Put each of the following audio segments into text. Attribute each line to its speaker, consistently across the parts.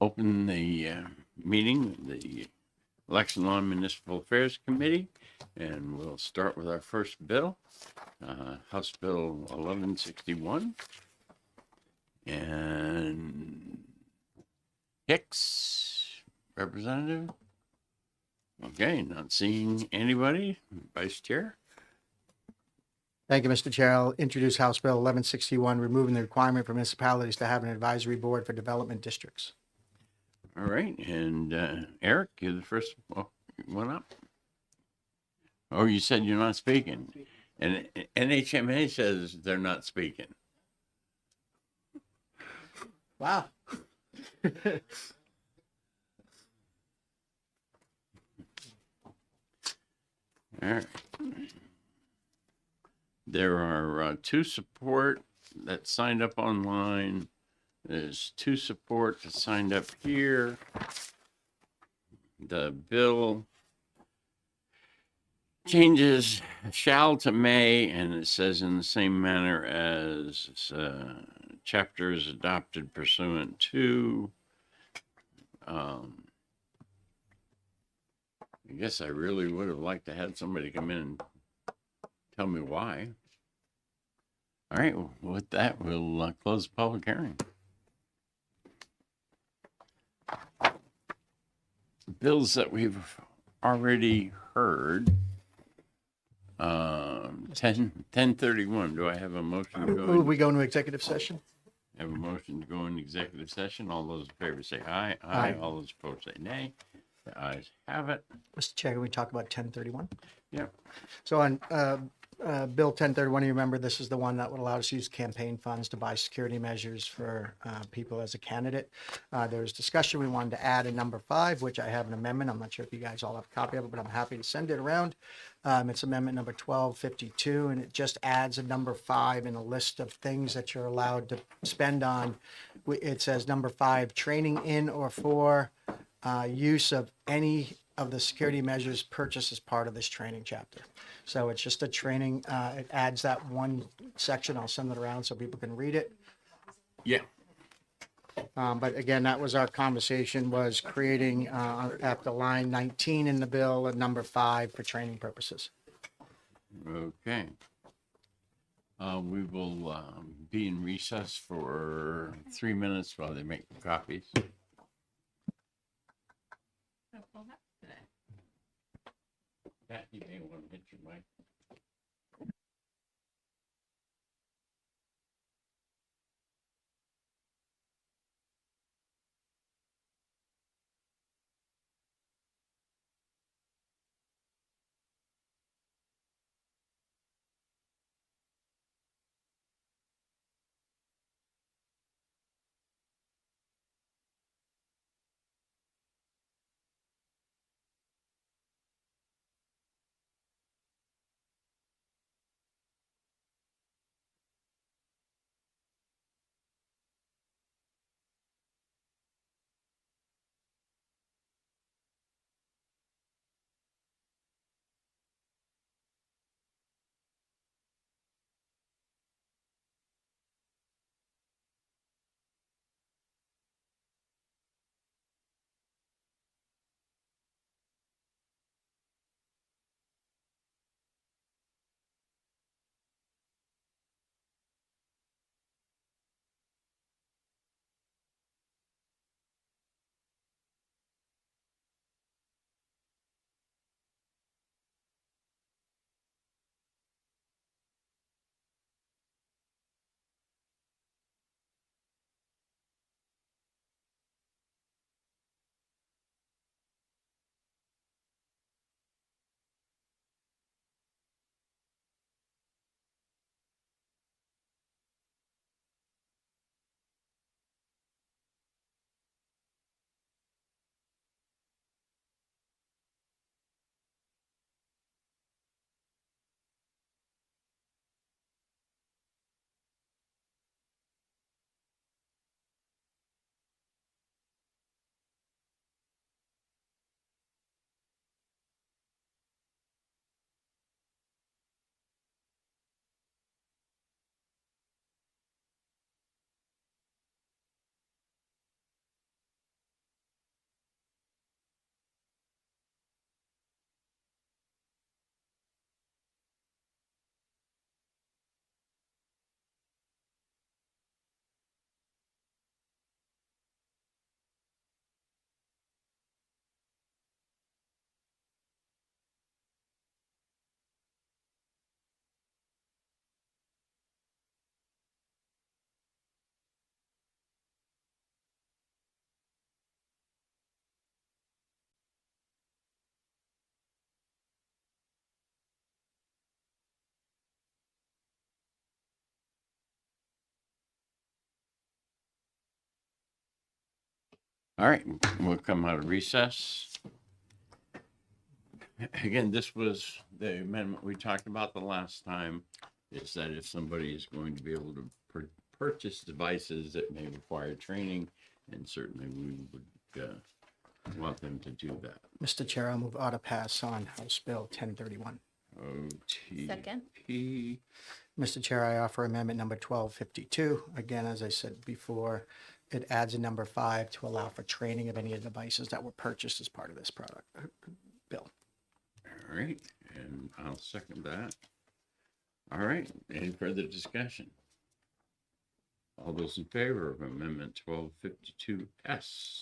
Speaker 1: open the meeting, the Election Law and Municipal Affairs Committee, and we'll start with our first bill, House Bill 1161. And Hicks, representative. Okay, not seeing anybody. Vice Chair.
Speaker 2: Thank you, Mr. Chair. I'll introduce House Bill 1161, removing the requirement for municipalities to have an advisory board for development districts.
Speaker 1: All right, and Eric, you're the first one up. Oh, you said you're not speaking. And NHMA says they're not speaking.
Speaker 2: Wow.
Speaker 1: All right. There are two support that signed up online. There's two support that signed up here. The bill changes shall to may, and it says in the same manner as chapters adopted pursuant to. I guess I really would have liked to have somebody come in and tell me why. All right, well, with that, we'll close the public hearing. Bills that we've already heard. 1031. Do I have a motion to go?
Speaker 2: Move we go into executive session.
Speaker 1: Have a motion to go into executive session. All those in favor say aye.
Speaker 2: Aye.
Speaker 1: All those opposed say nay. The ayes have it.
Speaker 2: Mr. Chair, can we talk about 1031?
Speaker 1: Yep.
Speaker 2: So on Bill 1031, you remember this is the one that would allow us to use campaign funds to buy security measures for people as a candidate. There was discussion. We wanted to add a number 5, which I have an amendment. I'm not sure if you guys all have a copy of it, but I'm happy to send it around. It's amendment number 1252, and it just adds a number 5 in a list of things that you're allowed to spend on. It says number 5, training in or for use of any of the security measures purchased as part of this training chapter. So it's just a training, it adds that one section. I'll send it around so people can read it.
Speaker 1: Yeah.
Speaker 2: But again, that was our conversation, was creating at the line 19 in the bill, a number 5 for training purposes.
Speaker 1: Okay. We will be in recess for 3 minutes while they make copies. Pat, you may want to hit your mic. All right, we'll come out of recess. Again, this was the amendment we talked about the last time, is that if somebody is going to be able to purchase devices that may require training, and certainly we would want them to do that.
Speaker 2: Mr. Chair, I'll move auto pass on House Bill 1031.
Speaker 3: Second.
Speaker 1: OTP.
Speaker 2: Mr. Chair, I offer amendment number 1252. Again, as I said before, it adds a number 5 to allow for training of any of the devices that were purchased as part of this product bill.
Speaker 1: All right, and I'll second that. All right, any further discussion? All those in favor of Amendment 1252S,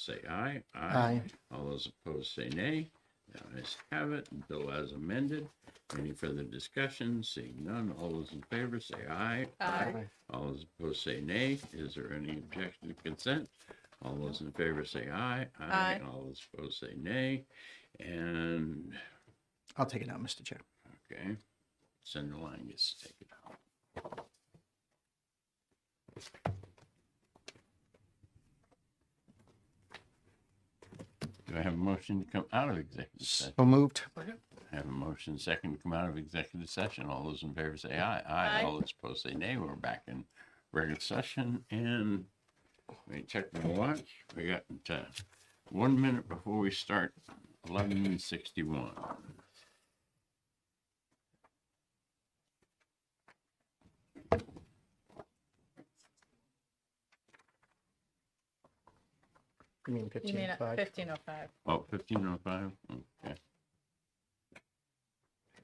Speaker 1: say aye.
Speaker 2: Aye.
Speaker 1: All those opposed, say nay. The ayes have it, bill as amended. Any further discussion? Seeing none, all those in favor, say aye.
Speaker 3: Aye.
Speaker 1: All those opposed, say nay. Is there any objection to consent? All those in favor, say aye.
Speaker 3: Aye.
Speaker 1: All those opposed, say nay. And,
Speaker 2: I'll take it out, Mr. Chair.
Speaker 1: okay, Senator Lang gets to take it out. Do I have a motion to come out of executive session?
Speaker 2: So moved.
Speaker 1: I have a motion second to come out of executive session. All those in favor say aye.
Speaker 3: Aye.
Speaker 1: All those opposed say nay. We're back in regular session, and let me check my watch. We got 1 minute before we start. 11:61.
Speaker 2: You mean
Speaker 3: You mean at
Speaker 2: 15.5?
Speaker 3: 15:05.
Speaker 1: Oh, 15:05. Okay.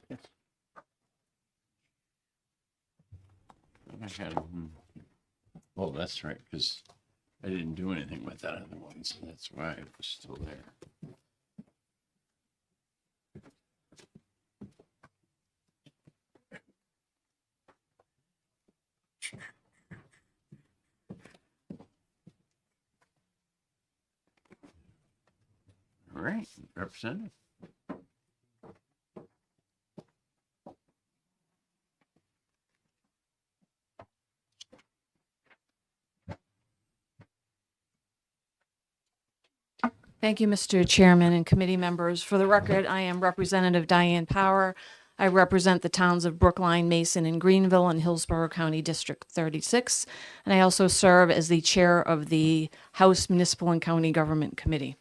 Speaker 2: Yes.
Speaker 1: I had, well, that's right, because I didn't do anything with that other one, so that's why it was still there. All right, Representative.
Speaker 3: Thank you, Mr. Chairman and committee members. For the record, I am Representative Diane Power. I represent the towns of Brookline, Mason, and Greenville in Hillsborough County District 36. And I also serve as the chair of the House Municipal and County Government Committee.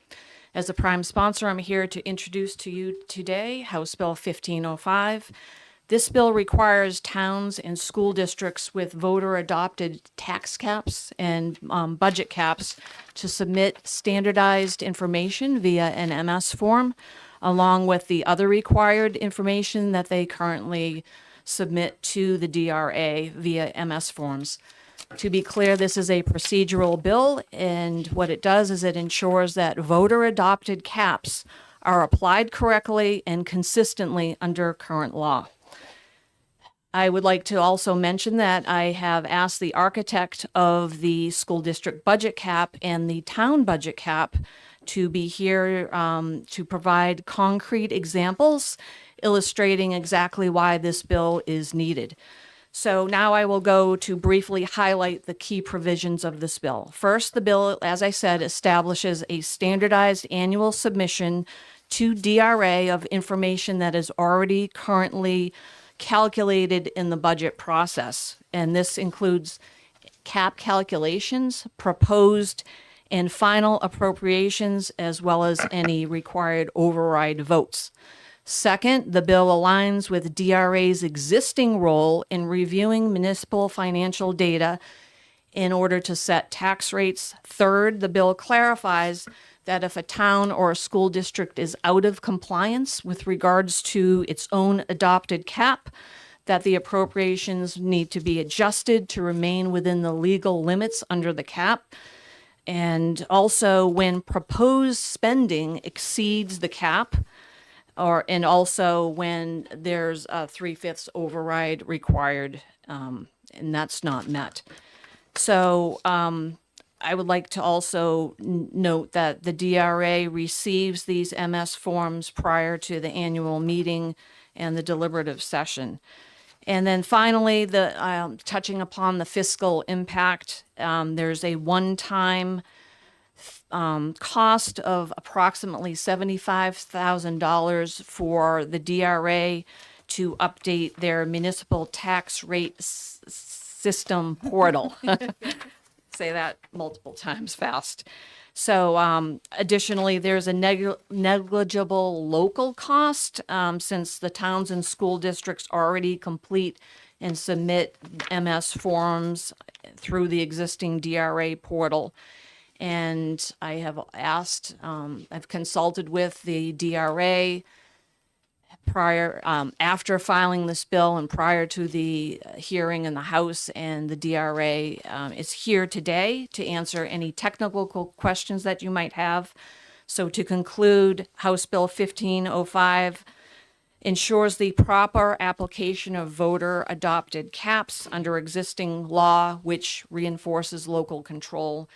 Speaker 3: As a prime sponsor, I'm here to introduce to you today House Bill 1505. This bill requires towns and school districts with voter-adopted tax caps and budget caps to submit standardized information via an MS form, along with the other required information that they currently submit to the DRA via MS forms. To be clear, this is a procedural bill, and what it does is it ensures that voter-adopted caps are applied correctly and consistently under current law. I would like to also mention that I have asked the architect of the school district budget cap and the town budget cap to be here to provide concrete examples illustrating exactly why this bill is needed. So now I will go to briefly highlight the key provisions of this bill. First, the bill, as I said, establishes a standardized annual submission to DRA of information that is already currently calculated in the budget process. And this includes cap calculations, proposed and final appropriations, as well as any required override votes. Second, the bill aligns with DRA's existing role in reviewing municipal financial data in order to set tax rates. Third, the bill clarifies that if a town or a school district is out of compliance with regards to its own adopted cap, that the appropriations need to be adjusted to remain within the legal limits under the cap. And also when proposed spending exceeds the cap, and also when there's a 3/5 override required, and that's not met. So I would like to also note that the DRA receives these MS forms prior to the annual meeting and the deliberative session. And then finally, touching upon the fiscal impact, there's a one-time cost of approximately $75,000 for the DRA to update their municipal tax rate system portal. Say that multiple times fast. So additionally, there's a negligible local cost since the towns and school districts already complete and submit MS forms through the existing DRA portal. And I have asked, I've consulted with the DRA prior, after filing this bill and prior to the hearing in the House, and the DRA is here today to answer any technical questions that you might have. So to conclude, House Bill 1505 ensures the proper application of voter-adopted caps under existing law, which reinforces local control.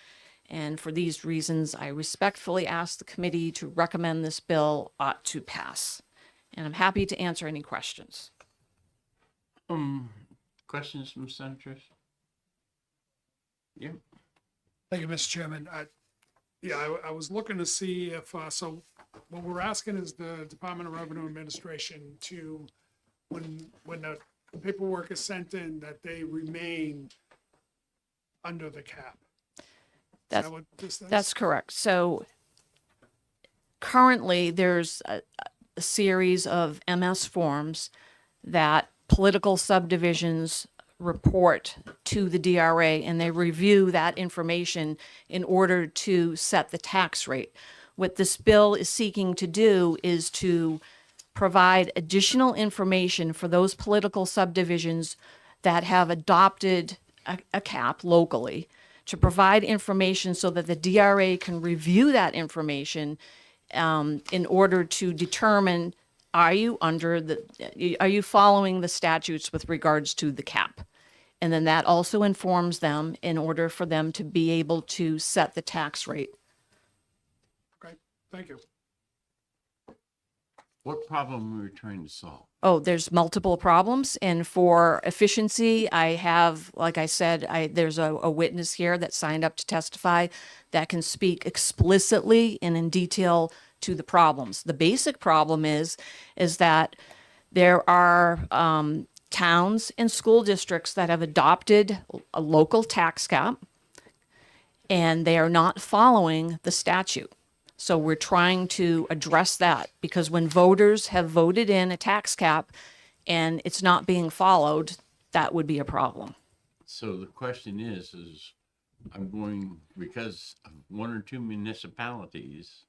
Speaker 3: And for these reasons, I respectfully ask the committee to recommend this bill ought to pass. And I'm happy to answer any questions.
Speaker 1: Questions from senators? Yep.
Speaker 4: Thank you, Mr. Chairman. I was looking to see if, so what we're asking is the Department of Revenue Administration to, when the paperwork is sent in, that they remain under the cap. Is that what this is?
Speaker 3: That's correct. So currently, there's a series of MS forms that political subdivisions report to the DRA, and they review that information in order to set the tax rate. What this bill is seeking to do is to provide additional information for those political subdivisions that have adopted a cap locally, to provide information so that the DRA can review that information in order to determine, are you following the statutes with regards to the cap? And then that also informs them in order for them to be able to set the tax rate.
Speaker 4: Okay, thank you.
Speaker 1: What problem were we trying to solve?
Speaker 3: Oh, there's multiple problems. And for efficiency, I have, like I said, there's a witness here that signed up to testify that can speak explicitly and in detail to the problems. The basic problem is that there are towns and school districts that have adopted a local tax cap, and they are not following the statute. So we're trying to address that, because when voters have voted in a tax cap and it's not being followed, that would be a problem.
Speaker 1: So the question is I'm going, because of one or two municipalities,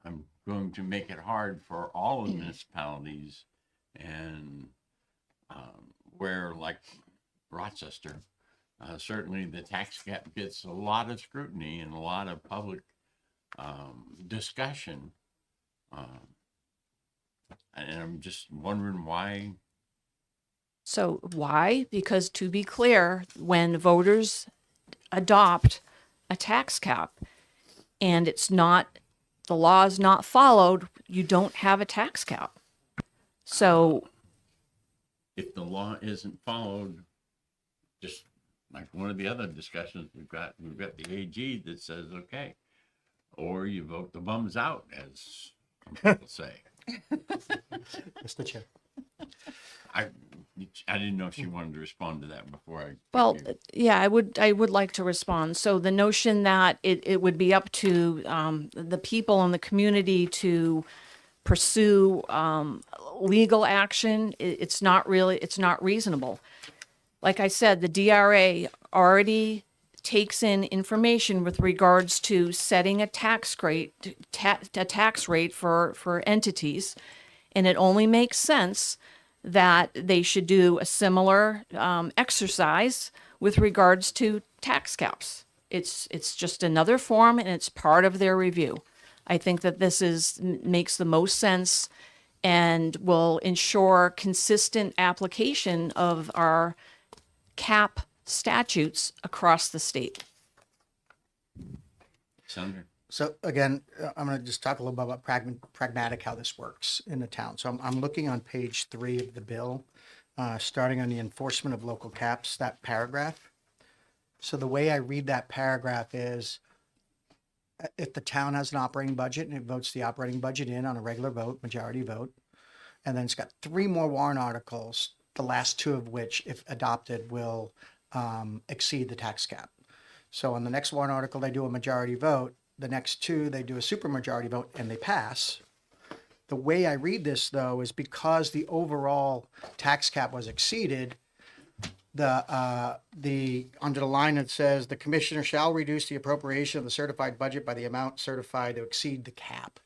Speaker 1: I'm going to make it hard for all of the municipalities, and where, like Rochester, certainly the tax cap gets a lot of scrutiny and a lot of public discussion. And I'm just wondering why.
Speaker 3: So why? Because to be clear, when voters adopt a tax cap and the law is not followed, you don't have a tax cap. So
Speaker 1: If the law isn't followed, just like one of the other discussions we've got the AG that says, okay, or you vote the bums out, as some people say.
Speaker 2: Mr. Chair.
Speaker 1: I didn't know if you wanted to respond to that before I.
Speaker 3: well, yeah, I would like to respond. So the notion that it would be up to the people in the community to pursue legal action, it's not reasonable. Like I said, the DRA already takes in information with regards to setting a tax rate for entities, and it only makes sense that they should do a similar exercise with regards to tax caps. It's just another form, and it's part of their review. I think that this makes the most sense and will ensure consistent application of our cap statutes across the state.
Speaker 1: Senator.
Speaker 2: So again, I'm going to just talk a little bit about pragmatic, how this works in the town. So I'm looking on page 3 of the bill, starting on the enforcement of local caps, that paragraph. So the way I read that paragraph is if the town has an operating budget and it votes the operating budget in on a regular vote, majority vote, and then it's got three more warrant articles, the last two of which, if adopted, will exceed the tax cap. So on the next warrant article, they do a majority vote. The next two, they do a supermajority vote and they pass. The way I read this, though, is because the overall tax cap was exceeded, the under the line that says the commissioner shall reduce the appropriation of the certified budget by the amount certified to exceed the cap.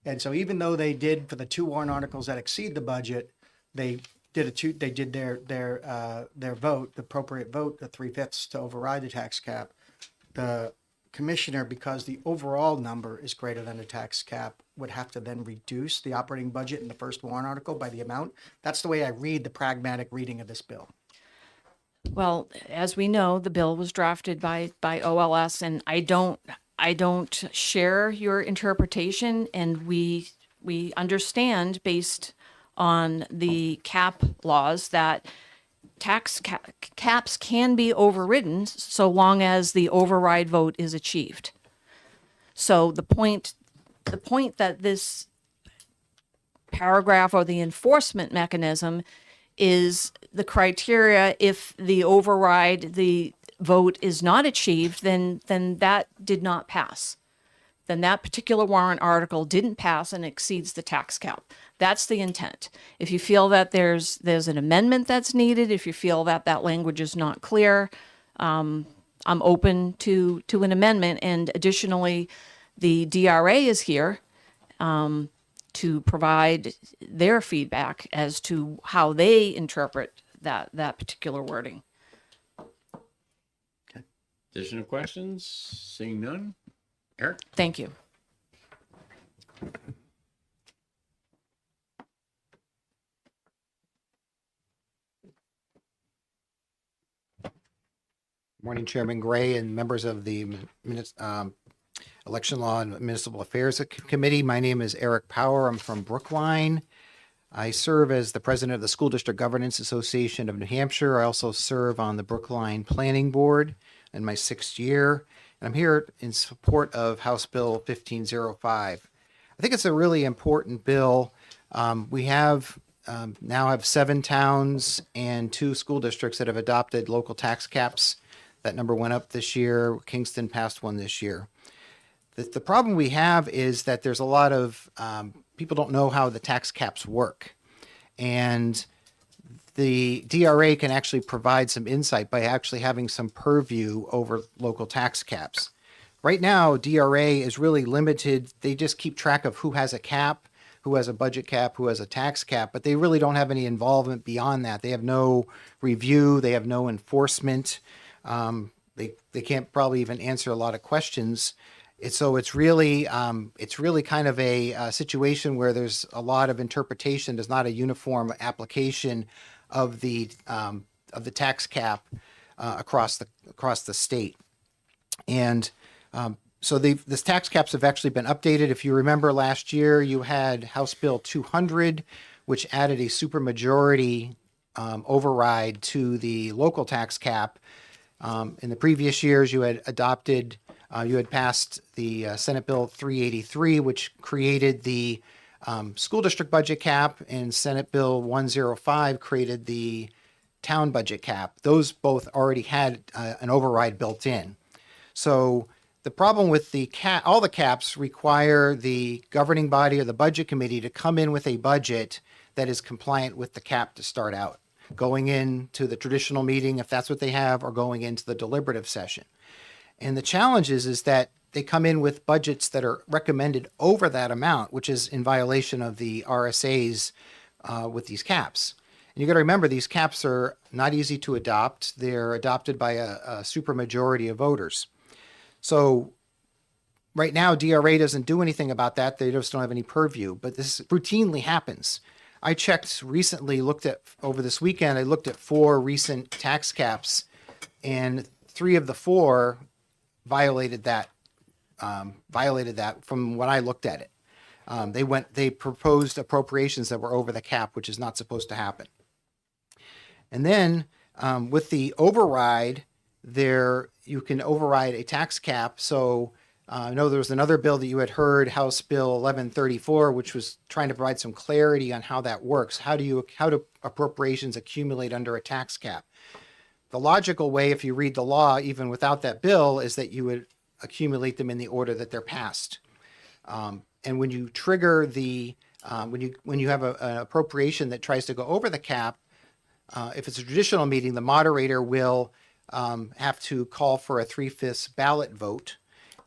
Speaker 2: And so even though they did for the two warrant articles that exceed the budget, they did their vote, the appropriate vote, the 3/5 to override the tax cap. The commissioner, because the overall number is greater than the tax cap, would have to then reduce the operating budget in the first warrant article by the amount. That's the way I read the pragmatic reading of this bill.
Speaker 3: Well, as we know, the bill was drafted by OLS, and I don't share your interpretation, and we understand based on the cap laws that caps can be overridden so long as the override vote is achieved. So the point that this paragraph or the enforcement mechanism is the criteria. If the the vote is not achieved, then that did not pass. Then that particular warrant article didn't pass and exceeds the tax cap. That's the intent. If you feel that there's an amendment that's needed, if you feel that that language is not clear, I'm open to an amendment. And additionally, the DRA is here to provide their feedback as to how they interpret that particular wording.
Speaker 1: Additional questions? Seeing none? Eric?
Speaker 3: Thank you.
Speaker 5: Morning, Chairman Gray and members of the Election Law and Municipal Affairs Committee. My name is Eric Power. I'm from Brookline. I serve as the president of the School District Governance Association of New Hampshire. I also serve on the Brookline Planning Board in my 6th year. And I'm here in support of House Bill 1505. I think it's a really important bill. We have now have 7 towns and 2 school districts that have adopted local tax caps. That number went up this year. Kingston passed one this year. The problem we have is that there's a lot of people don't know how the tax caps work. And the DRA can actually provide some insight by actually having some purview over local tax caps. Right now, DRA is really limited. They just keep track of who has a cap, who has a budget cap, who has a tax cap, but they really don't have any involvement beyond that. They have no review. They have no enforcement. They can't probably even answer a lot of questions. So it's really kind of a situation where there's a lot of interpretation. There's not a uniform application of the tax cap across the state, and so this tax caps have actually been updated. If you remember last year, you had House Bill 200, which added a supermajority override to the local tax cap. In the previous years, you had passed the Senate Bill 383, which created the school district budget cap, and Senate Bill 105 created the town budget cap. Those both already had an override built in. So the problem with all the caps require the governing body or the budget committee to come in with a budget that is compliant with the cap to start out, going into the traditional meeting, if that's what they have, or going into the deliberative session. And the challenge is that they come in with budgets that are recommended over that amount, which is in violation of the RSAs with these caps. And you got to remember, these caps are not easy to adopt. They're adopted by a supermajority of voters. So right now, DRA doesn't do anything about that. They just don't have any purview, but this routinely happens. I checked recently, over this weekend, I looked at 4 recent tax caps, and 3 of the 4 violated that from when I looked at it. They proposed appropriations that were over the cap, which is not supposed to happen. And then with the override, you can override a tax cap. So I know there was another bill that you had heard, House Bill 1134, which was trying to provide some clarity on how that works. How do appropriations accumulate under a tax cap? The logical way, if you read the law, even without that bill, is that you would accumulate them in the order that they're passed. And when you trigger when you have an appropriation that tries to go over the cap, if it's a traditional meeting, the moderator will have to call for a 3/5 ballot vote.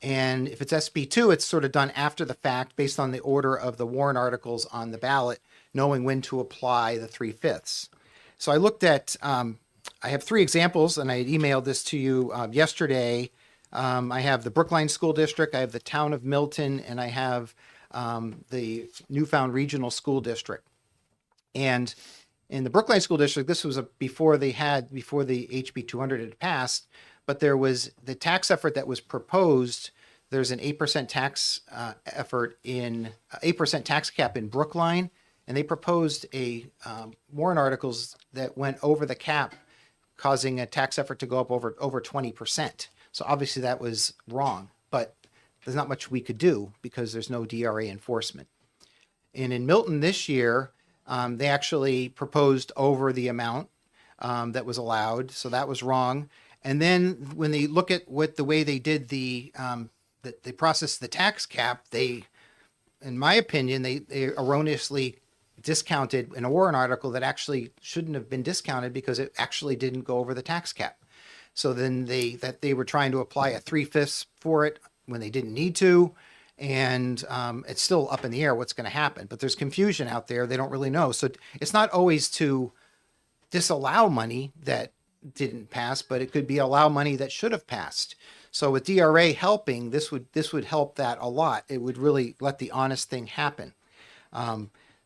Speaker 5: And if it's SB2, it's sort of done after the fact based on the order of the warrant articles on the ballot, knowing when to apply the 3/5. So I looked at, I have 3 examples, and I emailed this to you yesterday. I have the Brookline School District, I have the town of Milton, and I have the Newfound Regional School District. And in the Brookline School District, this was before the HB 200 had passed, but there was the tax effort that was proposed. There's an 8% tax 8% tax cap in Brookline, and they proposed a warrant articles that went over the cap, causing a tax effort to go up over 20%. So obviously that was wrong, but there's not much we could do because there's no DRA enforcement. And in Milton this year, they actually proposed over the amount that was allowed, so that was wrong. And then when they look at the way they did they processed the tax cap, they, in my opinion, they erroneously discounted in a warrant article that actually shouldn't have been discounted because it actually didn't go over the tax cap. So then they were trying to apply a 3/5 for it when they didn't need to. And it's still up in the air what's going to happen, but there's confusion out there. They don't really know. So it's not always to disallow money that didn't pass, but it could be allow money that should have passed. So with DRA helping, this would help that a lot. It would really let the honest thing happen.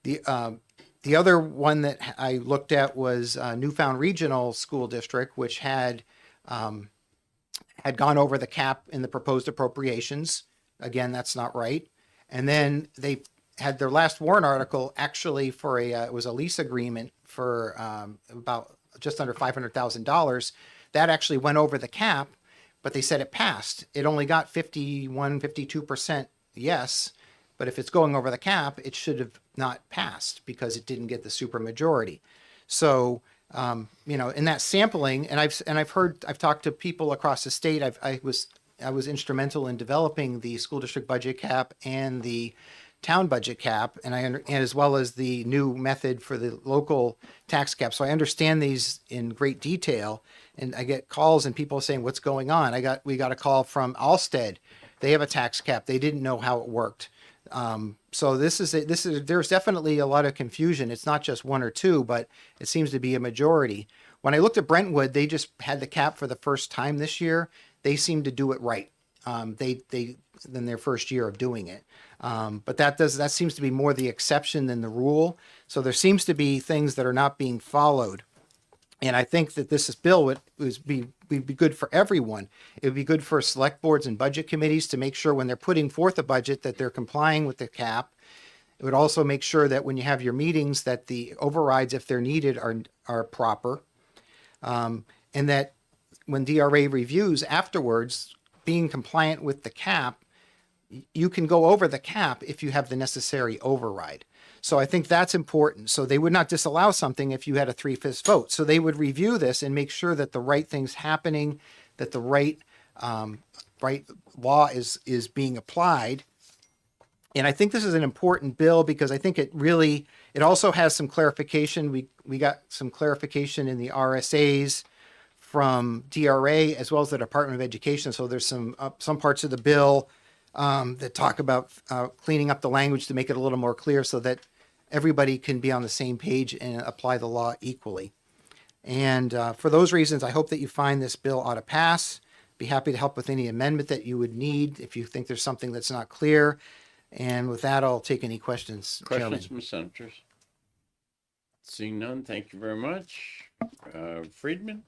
Speaker 5: The other one that I looked at was Newfound Regional School District, which had gone over the cap in the proposed appropriations. Again, that's not right. And then they had their last warrant article actually for it was a lease agreement for about just under $500,000. That actually went over the cap, but they said it passed. It only got 52% yes, but if it's going over the cap, it should have not passed because it didn't get the supermajority. So, in that sampling, and I've talked to people across the state. I was instrumental in developing the school district budget cap and the town budget cap, and as well as the new method for the local tax cap. So I understand these in great detail, and I get calls and people saying, "What's going on?" We got a call from Alstead. They have a tax cap. They didn't know how it worked. So there's definitely a lot of confusion. It's not just one or two, but it seems to be a majority. When I looked at Brentwood, they just had the cap for the first time this year. They seem to do it right. They in their first year of doing it. But that seems to be more the exception than the rule. So there seems to be things that are not being followed. And I think that this bill would be good for everyone. It would be good for select boards and budget committees to make sure when they're putting forth a budget that they're complying with the cap. It would also make sure that when you have your meetings that the overrides, if they're needed, are proper. And that when DRA reviews afterwards, being compliant with the cap, you can go over the cap if you have the necessary override. So I think that's important. So they would not disallow something if you had a 3/5 vote. So they would review this and make sure that the right thing's happening, that the right law is being applied. And I think this is an important bill because I think it also has some clarification. We got some clarification in the RSAs from DRA as well as the Department of Education. So there's some parts of the bill that talk about cleaning up the language to make it a little more clear so that everybody can be on the same page and apply the law equally. And for those reasons, I hope that you find this bill ought to pass. Be happy to help with any amendment that you would need if you think there's something that's not clear. And with that, I'll take any questions.
Speaker 1: Questions from senators? Seeing none, thank you very much. Friedman?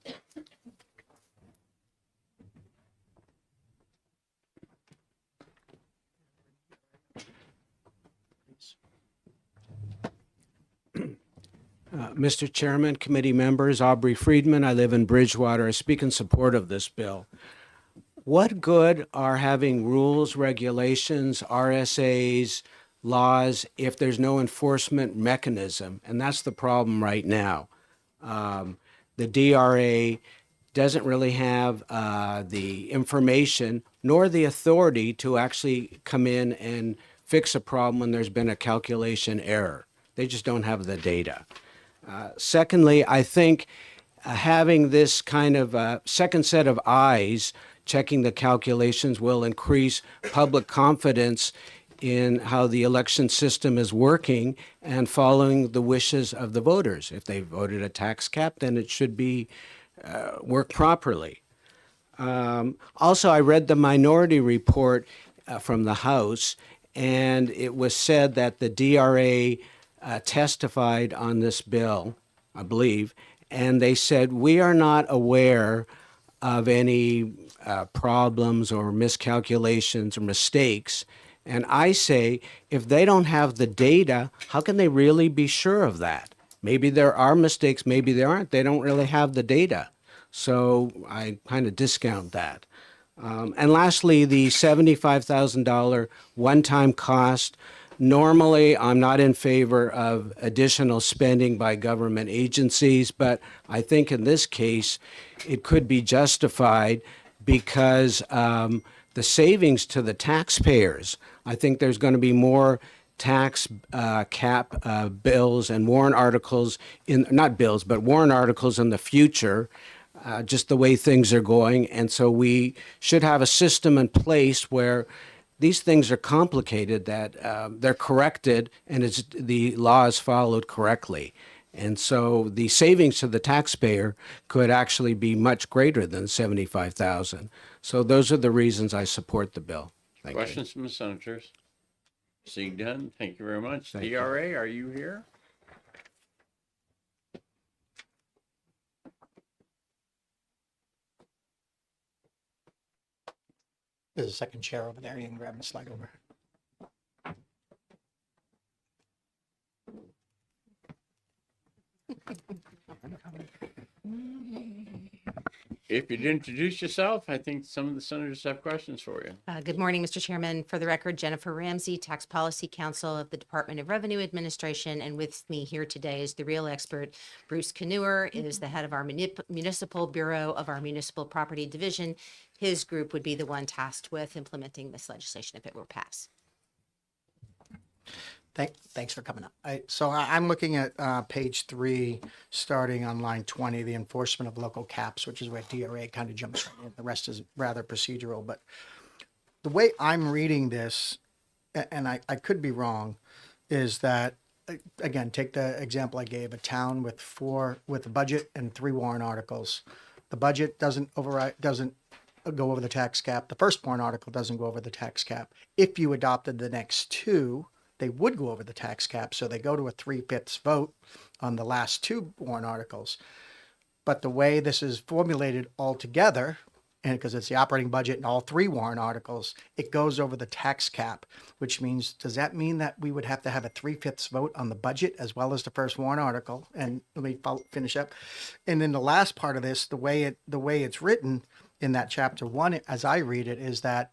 Speaker 6: Mr. Chairman, committee members, Aubrey Friedman. I live in Bridgewater. I speak in support of this bill. what good are having rules, regulations, RSAs, laws if there's no enforcement mechanism? And that's the problem right now. The DRA doesn't really have the information nor the authority to actually come in and fix a problem when there's been a calculation error. They just don't have the data. Secondly, I think having this kind of second set of eyes checking the calculations will increase public confidence in how the election system is working and following the wishes of the voters. If they voted a tax cap, then it should be work properly. Also, I read the minority report from the House, and it was said that the DRA testified on this bill, I believe, and they said, we are not aware of any problems or miscalculations or mistakes. And I say, if they don't have the data, how can they really be sure of that? Maybe there are mistakes, maybe there aren't. They don't really have the data. So I kind of discount that. And lastly, the $75,000 one-time cost. Normally, I'm not in favor of additional spending by government agencies, but I think in this case, it could be justified because the savings to the taxpayers, I think there's going to be more tax cap bills and warrant articles not bills, but warrant articles in the future, just the way things are going. And so we should have a system in place where these things are complicated, that they're corrected and the law is followed correctly. And so the savings to the taxpayer could actually be much greater than 75,000. So those are the reasons I support the bill. Thank you.
Speaker 1: Questions from the senators? Seeing done, thank you very much.
Speaker 6: Thank you.
Speaker 1: DRA, are you here?
Speaker 2: There's a second chair over there. You can grab the slide over.
Speaker 1: If you'd introduce yourself, I think some of the senators have questions for you.
Speaker 7: Good morning, Mr. Chairman. For the record, Jennifer Ramsey, Tax Policy Counsel of the Department of Revenue Administration. And with me here today is the real expert, Bruce Kanuer, is the head of our Municipal Bureau of our Municipal Property Division. His group would be the one tasked with implementing this legislation if it were passed.
Speaker 2: Thanks for coming up. I'm looking at page 3, starting on line 20, the enforcement of local caps, which is where DRA kind of jumps right in. The rest is rather procedural. But the way I'm reading this, and I could be wrong, is that, again, take the example I gave, a town with a budget and 3 warrant articles. The budget doesn't go over the tax cap. The first warrant article doesn't go over the tax cap. If you adopted the next 2, they would go over the tax cap. So they go to a 3/5 vote on the last 2 warrant articles. But the way this is formulated altogether, and because it's the operating budget and all 3 warrant articles, it goes over the tax cap, which means, does that mean that we would have to have a 3/5 vote on the budget as well as the first warrant article? And let me finish up. And then the last part of this, the way it's written in that chapter 1, as I read it, is that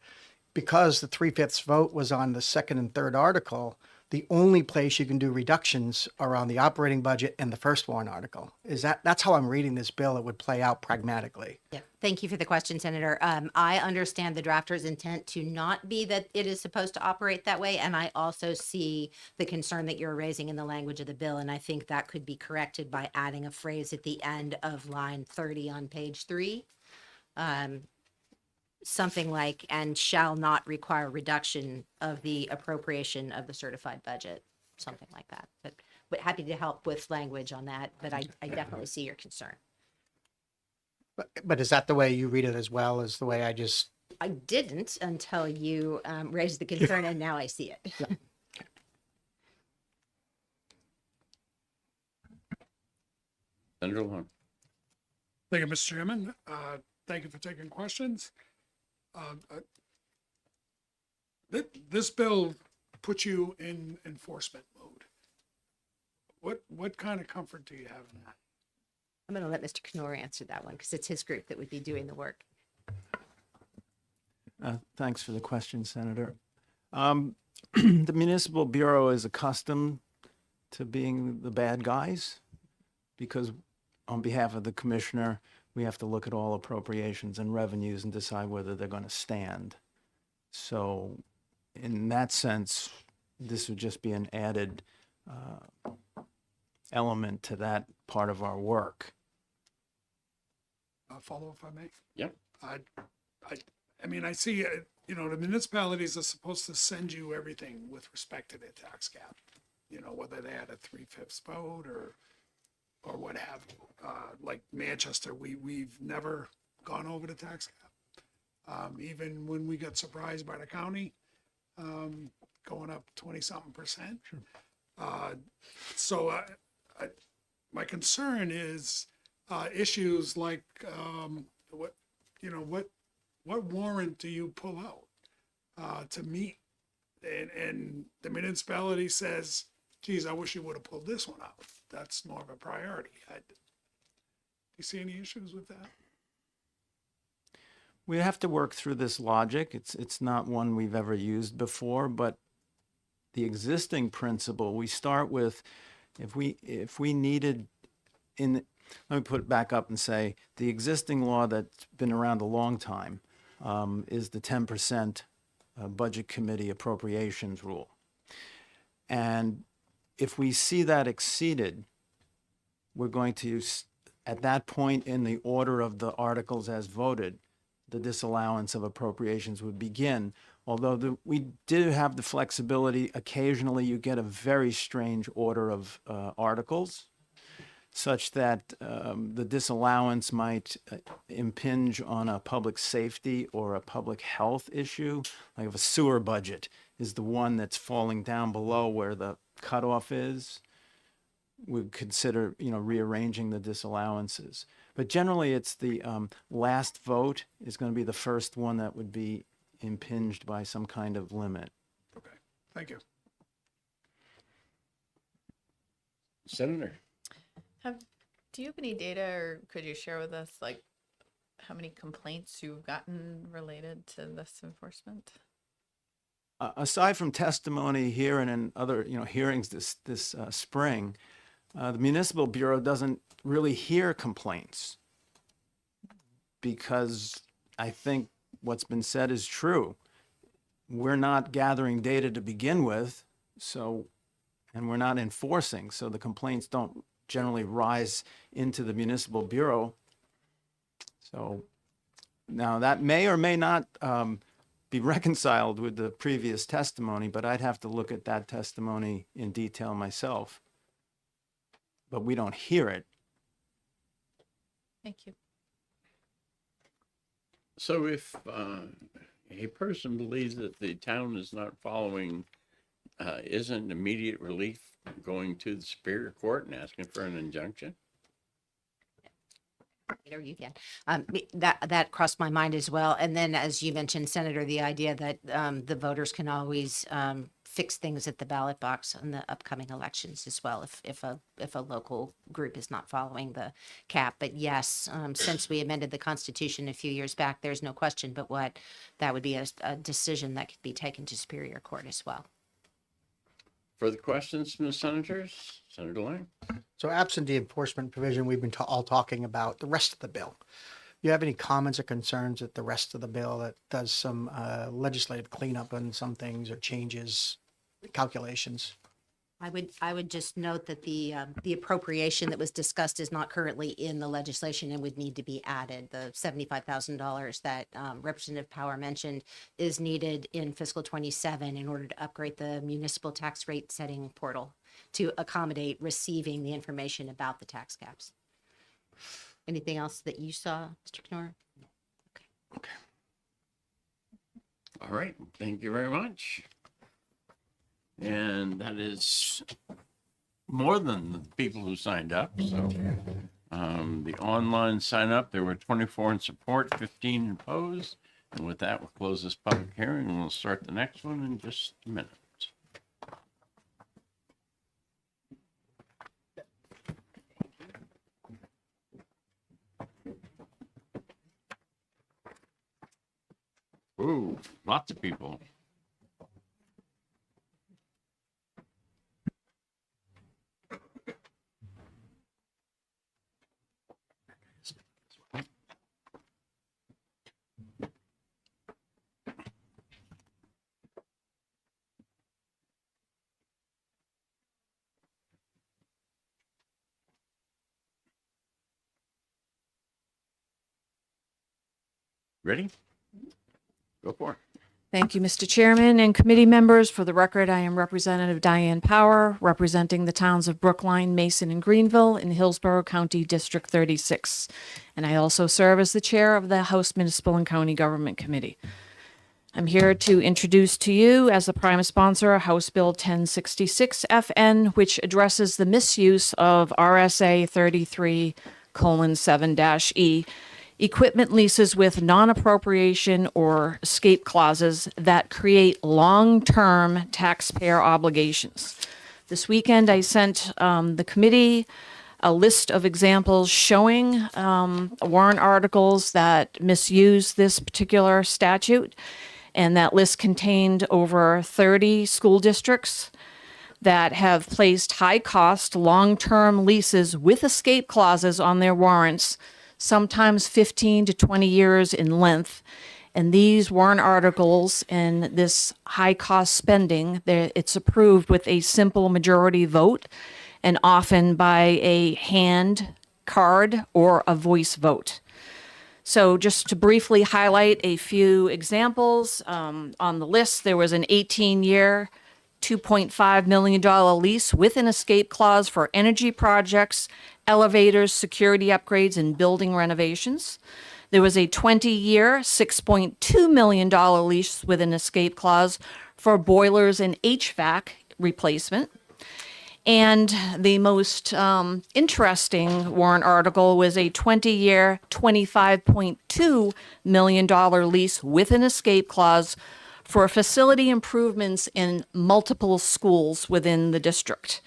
Speaker 2: because the 3/5 vote was on the second and third article, the only place you can do reductions are on the operating budget and the first warrant article. That's how I'm reading this bill? It would play out pragmatically.
Speaker 7: Yeah, thank you for the question, Senator. I understand the drafter's intent to not be that it is supposed to operate that way. And I also see the concern that you're raising in the language of the bill. And I think that could be corrected by adding a phrase at the end of line 30 on page 3. Something like, and shall not require reduction of the appropriation of the certified budget, something like that. But happy to help with language on that, but I definitely see your concern.
Speaker 2: But is that the way you read it as well as the way I just?
Speaker 7: I didn't until you raised the concern, and now I see it.
Speaker 2: Yeah.
Speaker 1: Senator Long.
Speaker 4: Thank you, Mr. Chairman. Thank you for taking questions. This bill puts you in enforcement mode. What kind of comfort do you have in that?
Speaker 7: I'm going to let Mr. Knorr answer that one because it's his group that would be doing the work.
Speaker 8: Thanks for the question, Senator. The Municipal Bureau is accustomed to being the bad guys because on behalf of the commissioner, we have to look at all appropriations and revenues and decide whether they're going to stand. So in that sense, this would just be an added element to that part of our work.
Speaker 4: Follow if I may.
Speaker 1: Yep.
Speaker 4: I mean, I see, the municipalities are supposed to send you everything with respect to their tax cap. Whether they had a 3/5 vote or what have you. Like Manchester, we've never gone over the tax cap. Even when we got surprised by the county, going up 20-something%. So my concern is issues like what warrant do you pull out to meet? And the municipality says, geez, I wish you would have pulled this one out. That's more of a priority. Do you see any issues with that?
Speaker 8: We have to work through this logic. It's not one we've ever used before, but the existing principle, we start with, if we needed let me put it back up and say, the existing law that's been around a long time is the 10% budget committee appropriations rule. And if we see that exceeded, we're going to, at that point in the order of the articles as voted, the disallowance of appropriations would begin. Although we do have the flexibility, occasionally you get a very strange order of articles, such that the disallowance might impinge on a public safety or a public health issue. Like if a sewer budget is the one that's falling down below where the cutoff is, we'd consider, rearranging the disallowances. But generally, it's the last vote is going to be the first one that would be impinged by some kind of limit.
Speaker 4: Okay, thank you.
Speaker 1: Senator?
Speaker 9: Do you have any data, or could you share with us, like, how many complaints you've gotten related to this enforcement?
Speaker 8: Aside from testimony here and in other, hearings this spring, the Municipal Bureau doesn't really hear complaints because I think what's been said is true. We're not gathering data to begin with, and we're not enforcing, so the complaints don't generally rise into the Municipal Bureau. So now that may or may not be reconciled with the previous testimony, but I'd have to look at that testimony in detail myself. But we don't hear it.
Speaker 9: Thank you.
Speaker 1: So if a person believes that the town is not following, isn't immediate relief going to the Superior Court and asking for an injunction?
Speaker 7: Or you can. That crossed my mind as well. And then, as you mentioned, Senator, the idea that the voters can always fix things at the ballot box in the upcoming elections as well, if a local group is not following the cap. But yes, since we amended the Constitution a few years back, there's no question but what that would be a decision that could be taken to Superior Court as well.
Speaker 1: Further questions from the senators? Senator Lang?
Speaker 2: So absent the enforcement provision, we've been all talking about the rest of the bill. You have any comments or concerns at the rest of the bill that does some legislative cleanup on some things or changes, calculations?
Speaker 7: I would just note that the appropriation that was discussed is not currently in the legislation and would need to be added. The $75,000 that Representative Power mentioned is needed in fiscal 27 in order to upgrade the municipal tax rate setting portal to accommodate receiving the information about the tax caps. Anything else that you saw, Mr. Knorr?
Speaker 1: Okay. All right, thank you very much. And that is more than the people who signed up. So the online sign up, there were 24 in support, 15 opposed. And with that, we'll close this public hearing and we'll start the next one in just a minute. Ooh, lots of people. Ready? Go for it.
Speaker 3: Thank you, Mr. Chairman and committee members. For the record, I am Representative Diane Power, representing the towns of Brookline, Mason, and Greenville in Hillsborough County District 36. And I also serve as the chair of the House Municipal and County Government Committee. I'm here to introduce to you, as the prime sponsor, House Bill 1066 FN, which addresses the misuse of RSA 33:7-E, equipment leases with non-appropriation or escape clauses that create long-term taxpayer obligations. This weekend, I sent the committee a list of examples showing warrant articles that misuse this particular statute. And that list contained over 30 school districts that have placed high-cost, long-term leases with escape clauses on their warrants, sometimes 15 to 20 years in length. And these warrant articles and this high-cost spending, it's approved with a simple majority vote and often by a hand, card, or a voice vote. So just to briefly highlight a few examples, on the list, there was an 18-year, $2.5 million lease with an escape clause for energy projects, elevators, security upgrades, and building renovations. There was a 20-year, $6.2 million lease with an escape clause for boilers and HVAC replacement. And the most interesting warrant article was a 20-year, $25.2 million lease with an escape clause for facility improvements in multiple schools within the district.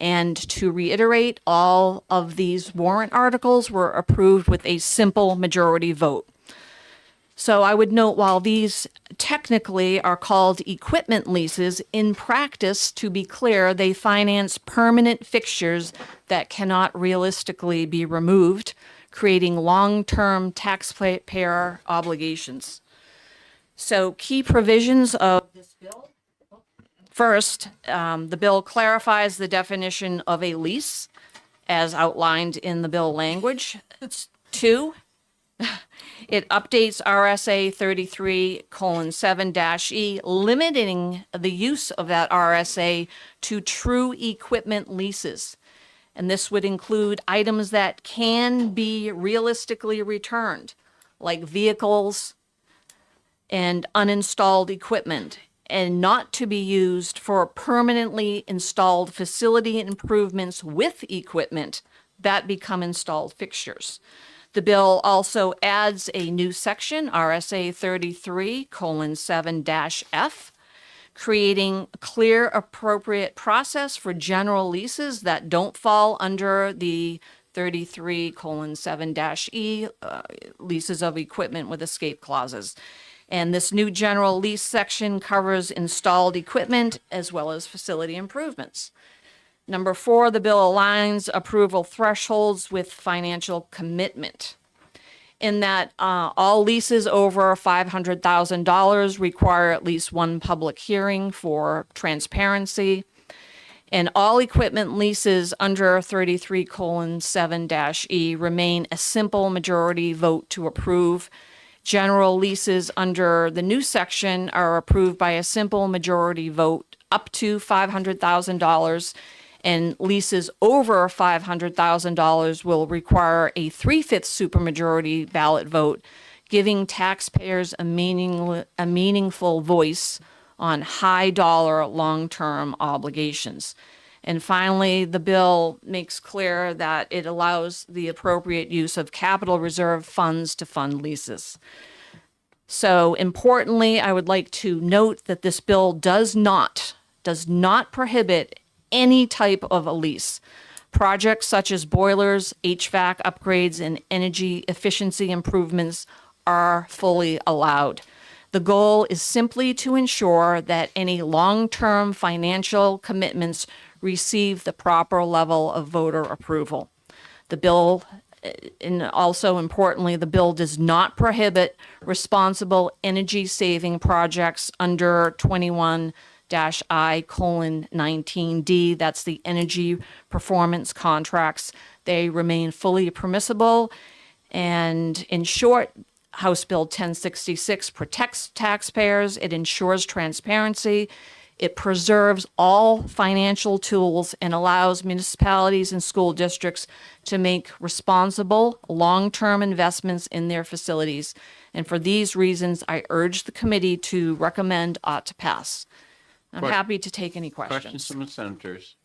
Speaker 3: And to reiterate, all of these warrant articles were approved with a simple majority vote. So I would note, while these technically are called equipment leases, in practice, to be clear, they finance permanent fixtures that cannot realistically be removed, creating long-term taxpayer obligations. So key provisions of this bill. First, the bill clarifies the definition of a lease as outlined in the bill language. 2, it updates RSA 33:7-E, limiting the use of that RSA to true equipment leases. And this would include items that can be realistically returned, like vehicles and uninstalled equipment, and not to be used for permanently installed facility improvements with equipment that become installed fixtures. The bill also adds a new section, RSA 33:7-F, creating a clear, appropriate process for general leases that don't fall under the 33:7-E, leases of equipment with escape clauses. And this new general lease section covers installed equipment as well as facility improvements. Number 4, the bill aligns approval thresholds with financial commitment, in that all leases over $500,000 require at least one public hearing for transparency, and all equipment leases under 33:7-E remain a simple majority vote to approve. General leases under the new section are approved by a simple majority vote up to $500,000, and leases over $500,000 will require a 3/5 supermajority ballot vote, giving taxpayers a meaningful voice on high-dollar, long-term obligations. And finally, the bill makes clear that it allows the appropriate use of capital reserve funds to fund leases. So importantly, I would like to note that this bill does not prohibit any type of a lease. Projects such as boilers, HVAC upgrades, and energy efficiency improvements are fully allowed. The goal is simply to ensure that any long-term financial commitments receive the proper level of voter approval. The bill, and also importantly, the bill does not prohibit responsible energy-saving projects under 21-I:19D. That's the energy performance contracts. They remain fully permissible. And in short, House Bill 1066 protects taxpayers. It ensures transparency. It preserves all financial tools and allows municipalities and school districts to make responsible, long-term investments in their facilities. And for these reasons, I urge the committee to recommend ought to pass. I'm happy to take any
Speaker 1: Questions
Speaker 3: questions.
Speaker 1: from the senators?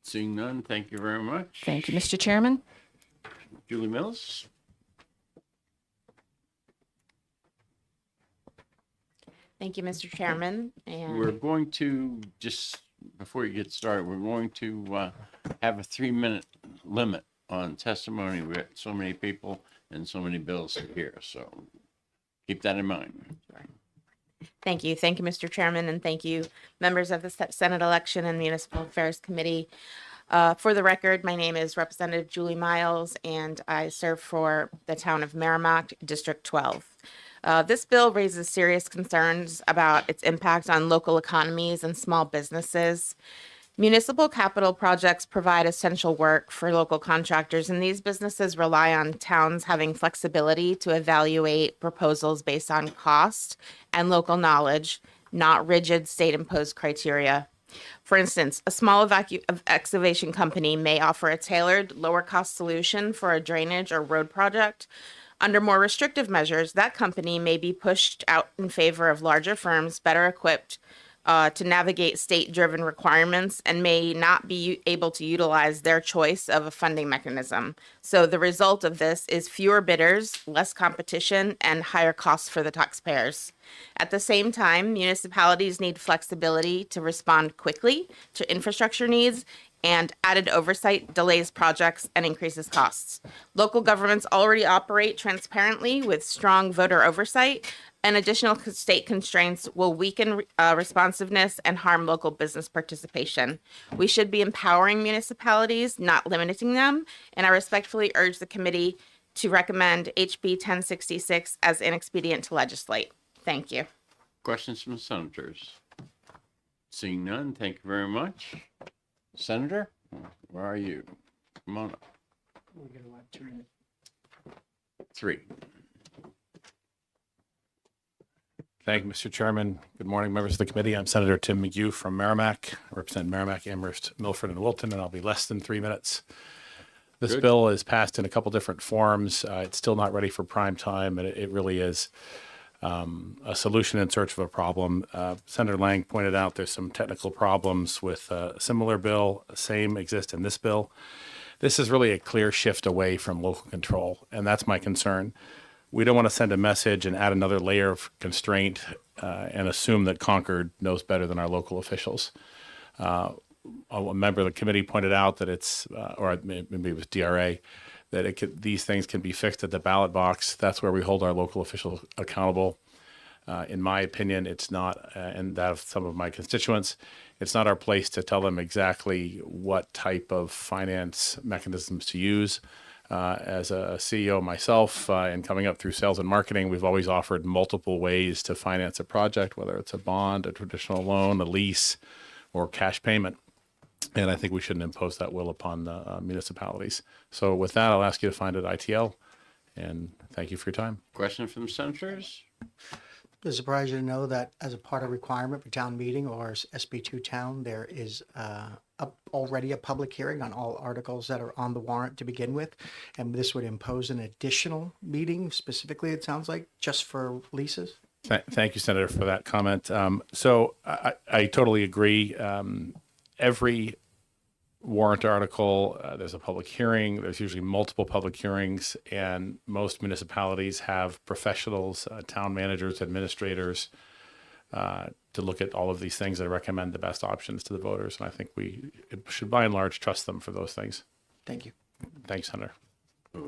Speaker 1: Seeing none, thank you very much.
Speaker 3: Thank you, Mr. Chairman.
Speaker 1: Julie Mills?
Speaker 10: Thank you, Mr. Chairman.
Speaker 1: We're
Speaker 10: And
Speaker 1: going to, just before you get started, we're going to have a 3-minute limit on testimony. We have so many people and so many bills here, so keep that in mind.
Speaker 10: thank you. Thank you, Mr. Chairman, and thank you, members of the Senate Election and Municipal Affairs Committee. For the record, my name is Representative Julie Miles, and I serve for the town of Merrimack, District 12. This bill raises serious concerns about its impact on local economies and small businesses. Municipal capital projects provide essential work for local contractors, and these businesses rely on towns having flexibility to evaluate proposals based on cost and local knowledge, not rigid state-imposed criteria. For instance, a small excavation company may offer a tailored, lower-cost solution for a drainage or road project. Under more restrictive measures, that company may be pushed out in favor of larger firms better equipped to navigate state-driven requirements and may not be able to utilize their choice of a funding mechanism. So the result of this is fewer bidders, less competition, and higher costs for the taxpayers. At the same time, municipalities need flexibility to respond quickly to infrastructure needs, and added oversight delays projects and increases costs. Local governments already operate transparently with strong voter oversight, and additional state constraints will weaken responsiveness and harm local business participation. We should be empowering municipalities, not limiting them, and I respectfully urge the committee to recommend HB 1066 as inexpedient to legislate. Thank you.
Speaker 1: Questions from the senators? Seeing none, thank you very much. Senator, where are you? Come on up. 3.
Speaker 11: Thank you, Mr. Chairman. Good morning, members of the committee. I'm Senator Tim McHugh from Merrimack. I represent Merrimack, Amherst, Milford, and Wilton, and I'll be less than 3 minutes. This
Speaker 1: Good.
Speaker 11: bill is passed in a couple different forms. It's still not ready for prime time, and it really is a solution in search of a problem. Senator Lang pointed out there's some technical problems with a similar bill. Same exist in this bill. This is really a clear shift away from local control, and that's my concern. We don't want to send a message and add another layer of constraint and assume that Concord knows better than our local officials. A member of the committee pointed out that it's, or maybe it was DRA, that these things can be fixed at the ballot box. That's where we hold our local officials accountable. In my opinion, it's not, and that of some of my constituents, it's not our place to tell them exactly what type of finance mechanisms to use. As a CEO myself, and coming up through sales and marketing, we've always offered multiple ways to finance a project, whether it's a bond, a traditional loan, a lease, or cash payment. And I think we shouldn't impose that will upon the municipalities. So with that, I'll ask you to find it ITL, and thank you for your time.
Speaker 1: Question from the senators?
Speaker 2: Does it surprise you to know that as a part of requirement for town meeting or SB2 town, there is already a public hearing on all articles that are on the warrant to begin with? And this would impose an additional meeting specifically, it sounds like, just for leases?
Speaker 11: Thank you, Senator, for that comment. So I totally agree. Every warrant article, there's a public hearing. There's usually multiple public hearings, and most municipalities have professionals, town managers, administrators, to look at all of these things and recommend the best options to the voters. And I think we should, by and large, trust them for those things.
Speaker 2: Thank you.
Speaker 11: Thanks, Senator.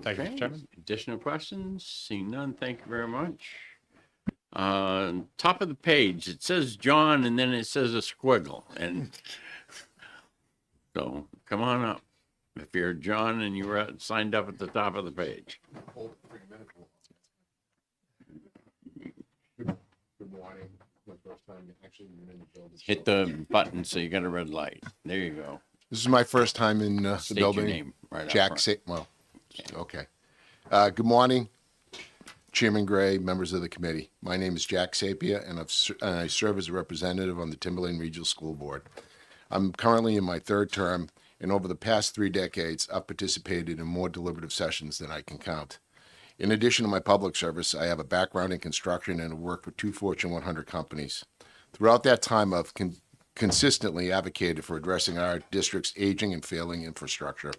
Speaker 11: Thank you, Mr. Chairman.
Speaker 1: Additional questions? Seeing none, thank you very much. Top of the page, it says John and then it says a squiggle. And so come on up. If you're John and you were signed up at the top of the page.
Speaker 12: Good morning. My first time actually in the building.
Speaker 1: Hit the button so you got a red light. There you go.
Speaker 12: This is my first time in the
Speaker 1: State your
Speaker 12: building.
Speaker 1: name right up
Speaker 12: Jack,
Speaker 1: front.
Speaker 12: well, okay. Good morning, Chairman Gray, members of the committee. My name is Jack Sapia, and I serve as a representative on the Timberlane Regional School Board. I'm currently in my third term, and over the past 3 decades, I've participated in more deliberative sessions than I can count. In addition to my public service, I have a background in construction and have worked with 2 Fortune 100 companies. Throughout that time, I've consistently advocated for addressing our district's aging and failing infrastructure.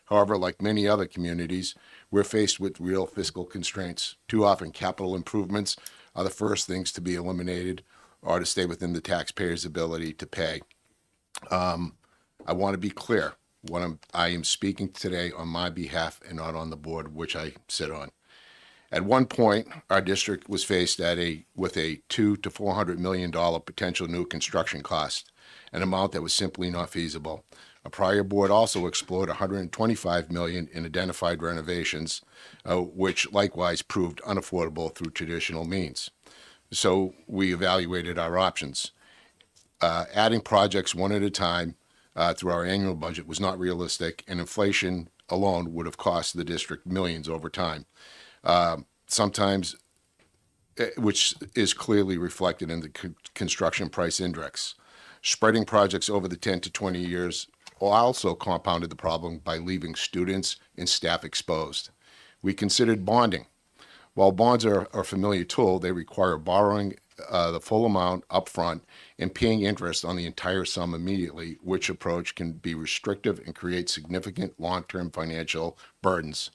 Speaker 12: However, like many other communities, we're faced with real fiscal constraints. Too often, capital improvements are the first things to be eliminated or to stay within the taxpayer's ability to pay. I want to be clear. I am speaking today on my behalf and not on the board which I sit on. At one point, our district was faced with a $200 to $400 million potential new construction cost, an amount that was simply not feasible. A prior board also explored $125 million in identified renovations, which likewise proved unaffordable through traditional means. So we evaluated our options. Adding projects one at a time through our annual budget was not realistic, and inflation alone would have cost the district millions over time. Sometimes, which is clearly reflected in the construction price index. Spreading projects over the 10 to 20 years also compounded the problem by leaving students and staff exposed. We considered bonding. While bonds are a familiar tool, they require borrowing the full amount upfront and paying interest on the entire sum immediately, which approach can be restrictive and create significant long-term financial burdens.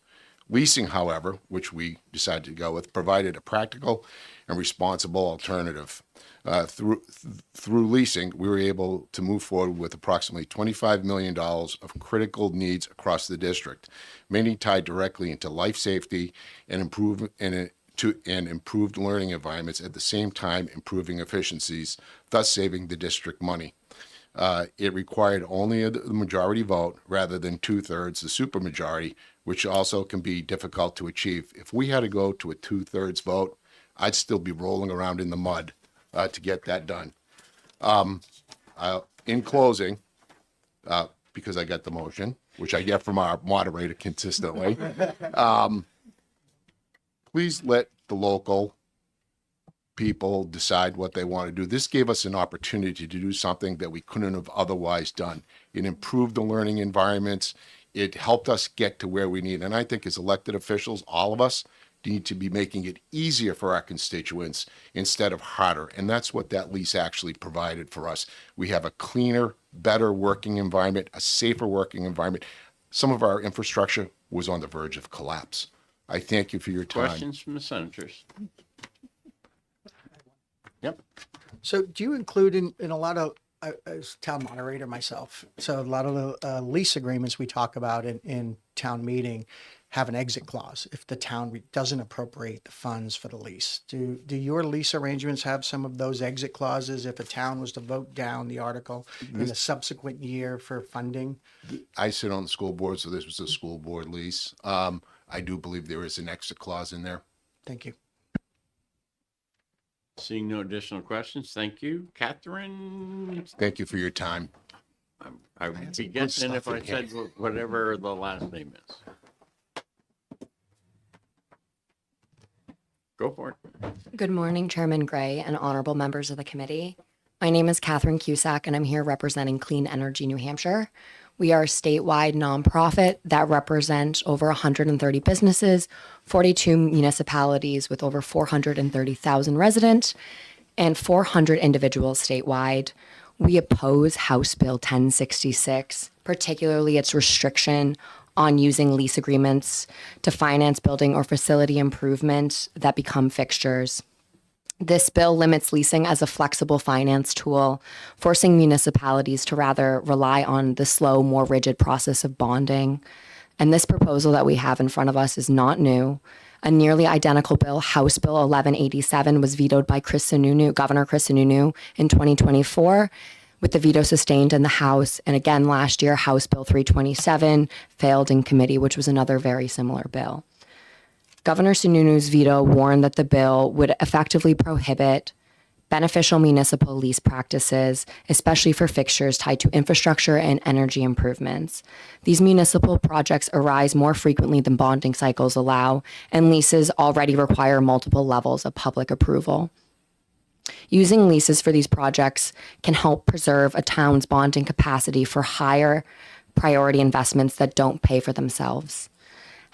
Speaker 12: Leasing, however, which we decided to go with, provided a practical and responsible alternative. Through leasing, we were able to move forward with approximately $25 million of critical needs across the district, many tied directly into life safety and improved learning environments, at the same time improving efficiencies, thus saving the district money. It required only the majority vote rather than 2/3, the supermajority, which also can be difficult to achieve. If we had to go to a 2/3 vote, I'd still be rolling around in the mud to get that done. In closing, because I got the motion, which I get from our moderator consistently, please let the local people decide what they want to do. This gave us an opportunity to do something that we couldn't have otherwise done. It improved the learning environments. It helped us get to where we need. And I think as elected officials, all of us need to be making it easier for our constituents instead of harder. And that's what that lease actually provided for us. We have a cleaner, better working environment, a safer working environment. Some of our infrastructure was on the verge of collapse. I thank you for your time.
Speaker 1: Questions from the senators? Yep.
Speaker 2: So do you include in a lot of, as town moderator myself, so a lot of the lease agreements we talk about in town meeting have an exit clause if the town doesn't appropriate the funds for the lease. Do your lease arrangements have some of those exit clauses if a town was to vote down the article in the subsequent year for funding?
Speaker 12: I sit on the school board, so this was a school board lease. I do believe there is an exit clause in there.
Speaker 2: Thank you.
Speaker 1: Seeing no additional questions, thank you. Catherine?
Speaker 12: Thank you for your time.
Speaker 1: I would be guessing if I said whatever the last name is. Go for it.
Speaker 13: Good morning, Chairman Gray and honorable members of the committee. My name is Catherine Cusack, and I'm here representing Clean Energy New Hampshire. We are a statewide nonprofit that represents over 130 businesses, 42 municipalities with over 430,000 residents, and 400 individuals statewide. We oppose House Bill 1066, particularly its restriction on using lease agreements to finance building or facility improvements that become fixtures. This bill limits leasing as a flexible finance tool, forcing municipalities to rather rely on the slow, more rigid process of bonding. And this proposal that we have in front of us is not new. A nearly identical bill, House Bill 1187, was vetoed by Governor Chris Sununu in 2024, with the veto sustained in the House. And again, last year, House Bill 327 failed in committee, which was another very similar bill. Governor Sununu's veto warned that the bill would effectively prohibit beneficial municipal lease practices, especially for fixtures tied to infrastructure and energy improvements. These municipal projects arise more frequently than bonding cycles allow, and leases already require multiple levels of public approval. Using leases for these projects can help preserve a town's bonding capacity for higher priority investments that don't pay for themselves.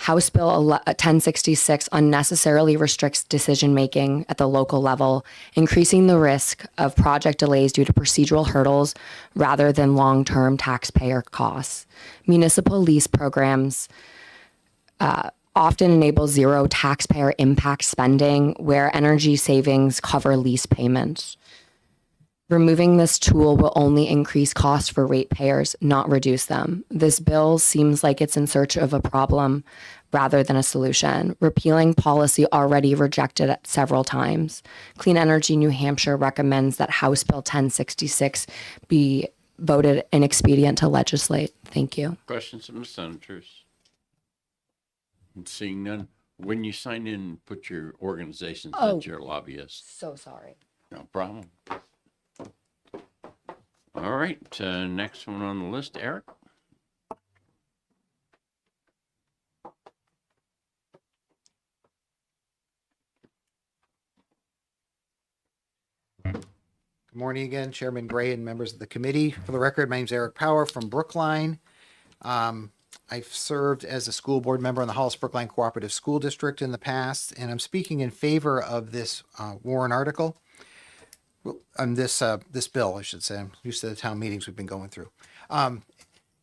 Speaker 13: House Bill 1066 unnecessarily restricts decision-making at the local level, increasing the risk of project delays due to procedural hurdles rather than long-term taxpayer costs. Municipal lease programs often enable zero taxpayer impact spending, where energy savings cover lease payments. Removing this tool will only increase costs for ratepayers, not reduce them. This bill seems like it's in search of a problem rather than a solution, repealing policy already rejected several times. Clean Energy New Hampshire recommends that House Bill 1066 be voted inexpedient to legislate. Thank you.
Speaker 1: Questions from the senators? And seeing none, when you sign in, put your organizations that you're lobbyists.
Speaker 13: So sorry.
Speaker 1: No problem. All right, next one on the list, Eric.
Speaker 5: Good morning again, Chairman Gray and members of the committee. For the record, my name is Eric Power from Brookline. I've served as a school board member in the Hollis Brookline Cooperative School District in the past, and I'm speaking in favor of this warrant article. This bill, I should say. I'm used to the town meetings we've been going through.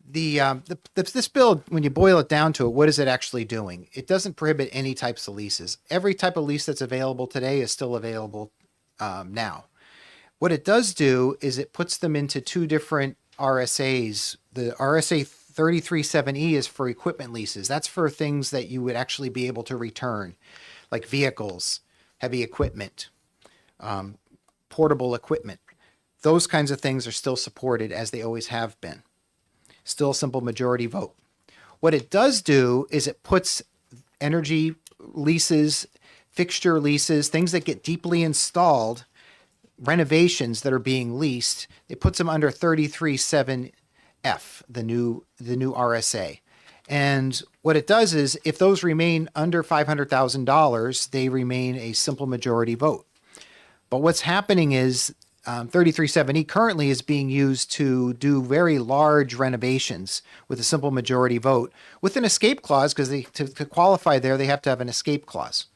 Speaker 5: This bill, when you boil it down to it, what is it actually doing? It doesn't prohibit any types of leases. Every type of lease that's available today is still available now. What it does do is it puts them into two different RSAs. The RSA 33.7E is for equipment leases. That's for things that you would actually be able to return, like vehicles, heavy equipment, portable equipment. Those kinds of things are still supported as they always have been. Still a simple majority vote. What it does do is it puts energy leases, fixture leases, things that get deeply installed, renovations that are being leased, it puts them under 33.7F, the new RSA. And what it does is if those remain under $500,000, they remain a simple majority vote. But what's happening is 33.7E currently is being used to do very large renovations with a simple majority vote with an escape clause, because to qualify there, they have to have an escape clause.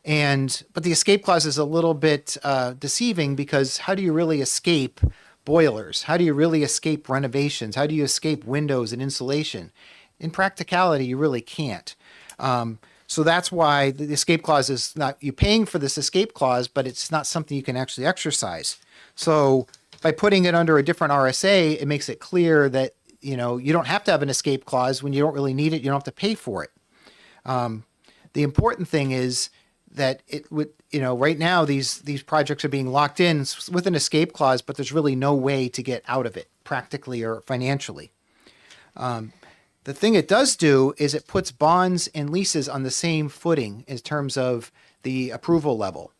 Speaker 5: But the escape clause is a little bit deceiving, because how do you really escape boilers? How do you really escape renovations? How do you escape windows and insulation? In practicality, you really can't. So that's why the escape clause is not, you're paying for this escape clause, but it's not something you can actually exercise. So by putting it under a different RSA, it makes it clear that, you don't have to have an escape clause. When you don't really need it, you don't have to pay for it. The important thing is that it would, right now these projects are being locked in with an escape clause, but there's really no way to get out of it practically or financially. The thing it does do is it puts bonds and leases on the same footing in terms of the approval level.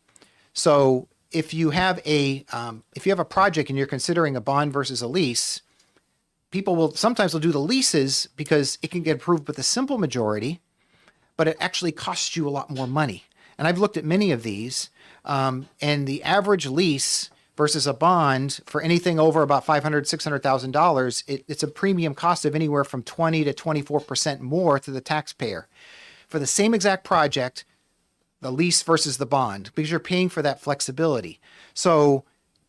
Speaker 5: So if you have a project and you're considering a bond versus a lease, people will sometimes do the leases because it can get approved with a simple majority, but it actually costs you a lot more money. And I've looked at many of these, and the average lease versus a bond for anything over about $500,000, $600,000, it's a premium cost of anywhere from 20 to 24% more to the taxpayer for the same exact project, the lease versus the bond, because you're paying for that flexibility. So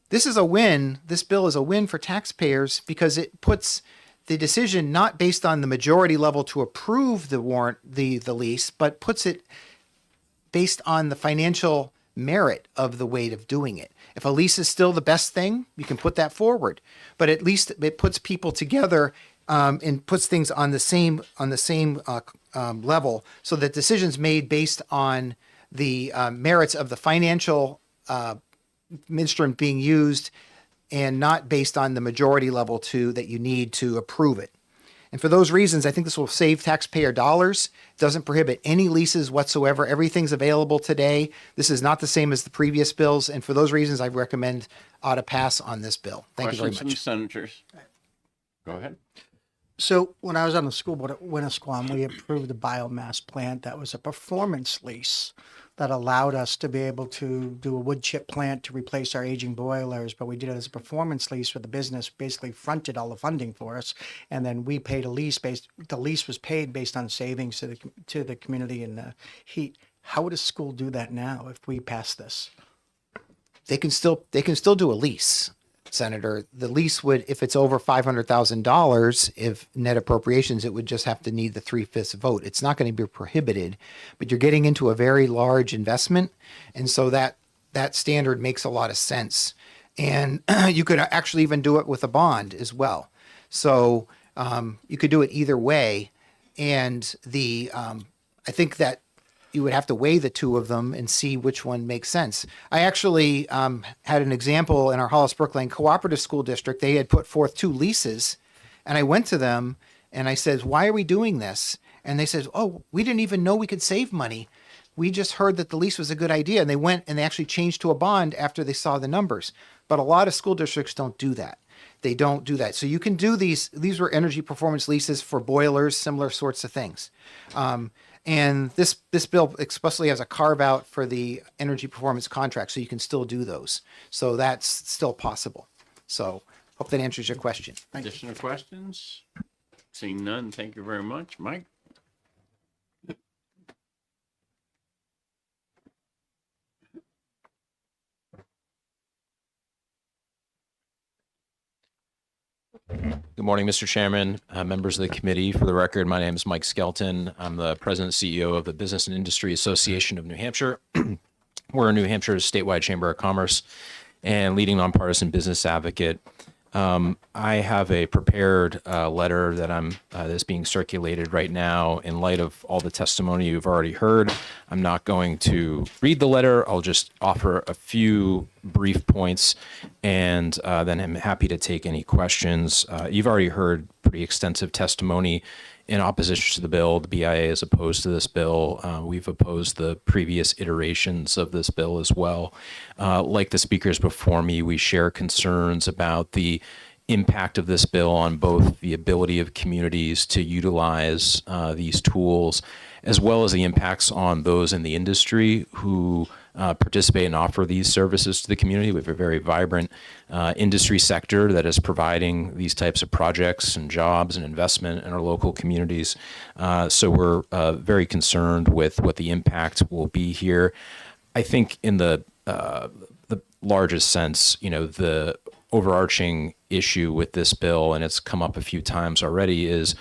Speaker 5: this is a win. This bill is a win for taxpayers because it puts the decision not based on the majority level to approve the warrant, the lease, but puts it based on the financial merit of the way of doing it. If a lease is still the best thing, you can put that forward. But at least it puts people together and puts things on the same level, so that decisions made based on the merits of the financial instrument being used, and not based on the majority level that you need to approve it. And for those reasons, I think this will save taxpayer dollars. It doesn't prohibit any leases whatsoever. Everything's available today. This is not the same as the previous bills. And for those reasons, I recommend ought to pass on this bill. Thank you very
Speaker 1: Questions from
Speaker 5: much.
Speaker 1: senators? Go ahead.
Speaker 2: So when I was on the school board at Winnisquam, we approved a biomass plant that was a performance lease that allowed us to be able to do a wood chip plant to replace our aging boilers. But we did it as a performance lease where the business basically fronted all the funding for us. And then we paid a lease the lease was paid based on savings to the community and the heat. How would a school do that now if we pass this?
Speaker 5: They can still do a lease, Senator. The lease would, if it's over $500,000, if net appropriations, it would just have to need the 3/5 vote. It's not going to be prohibited, but you're getting into a very large investment, and so that standard makes a lot of sense. And you could actually even do it with a bond as well. So you could do it either way, and I think that you would have to weigh the two of them and see which one makes sense. I actually had an example in our Hollis Brookline Cooperative School District. They had put forth 2 leases, and I went to them and I said, "Why are we doing this?" And they said, "Oh, we didn't even know we could save money. We just heard that the lease was a good idea." And they went and they actually changed to a bond after they saw the numbers. But a lot of school districts don't do that. They don't do that. So you can do these. These were energy performance leases for boilers, similar sorts of things. And this bill explicitly has a carve out for the energy performance contract, so you can still do those. So that's still possible. So hope that answers your question.
Speaker 1: Additional questions? Seeing none, thank you very much. Mike?
Speaker 14: Good morning, Mr. Chairman, members of the committee. For the record, my name is Mike Skelton. I'm the president and CEO of the Business and Industry Association of New Hampshire. We're New Hampshire's statewide chamber of commerce and leading nonpartisan business advocate. I have a prepared letter that that's being circulated right now. In light of all the testimony you've already heard, I'm not going to read the letter. I'll just offer a few brief points, and then I'm happy to take any questions. You've already heard pretty extensive testimony in opposition to the bill. The BIA is opposed to this bill. We've opposed the previous iterations of this bill as well. Like the speakers before me, we share concerns about the impact of this bill on both the ability of communities to utilize these tools, as well as the impacts on those in the industry who participate and offer these services to the community. We have a very vibrant industry sector that is providing these types of projects and jobs and investment in our local communities. So we're very concerned with what the impact will be here. I think in the largest sense, the overarching issue with this bill, and it's come up a few times already, is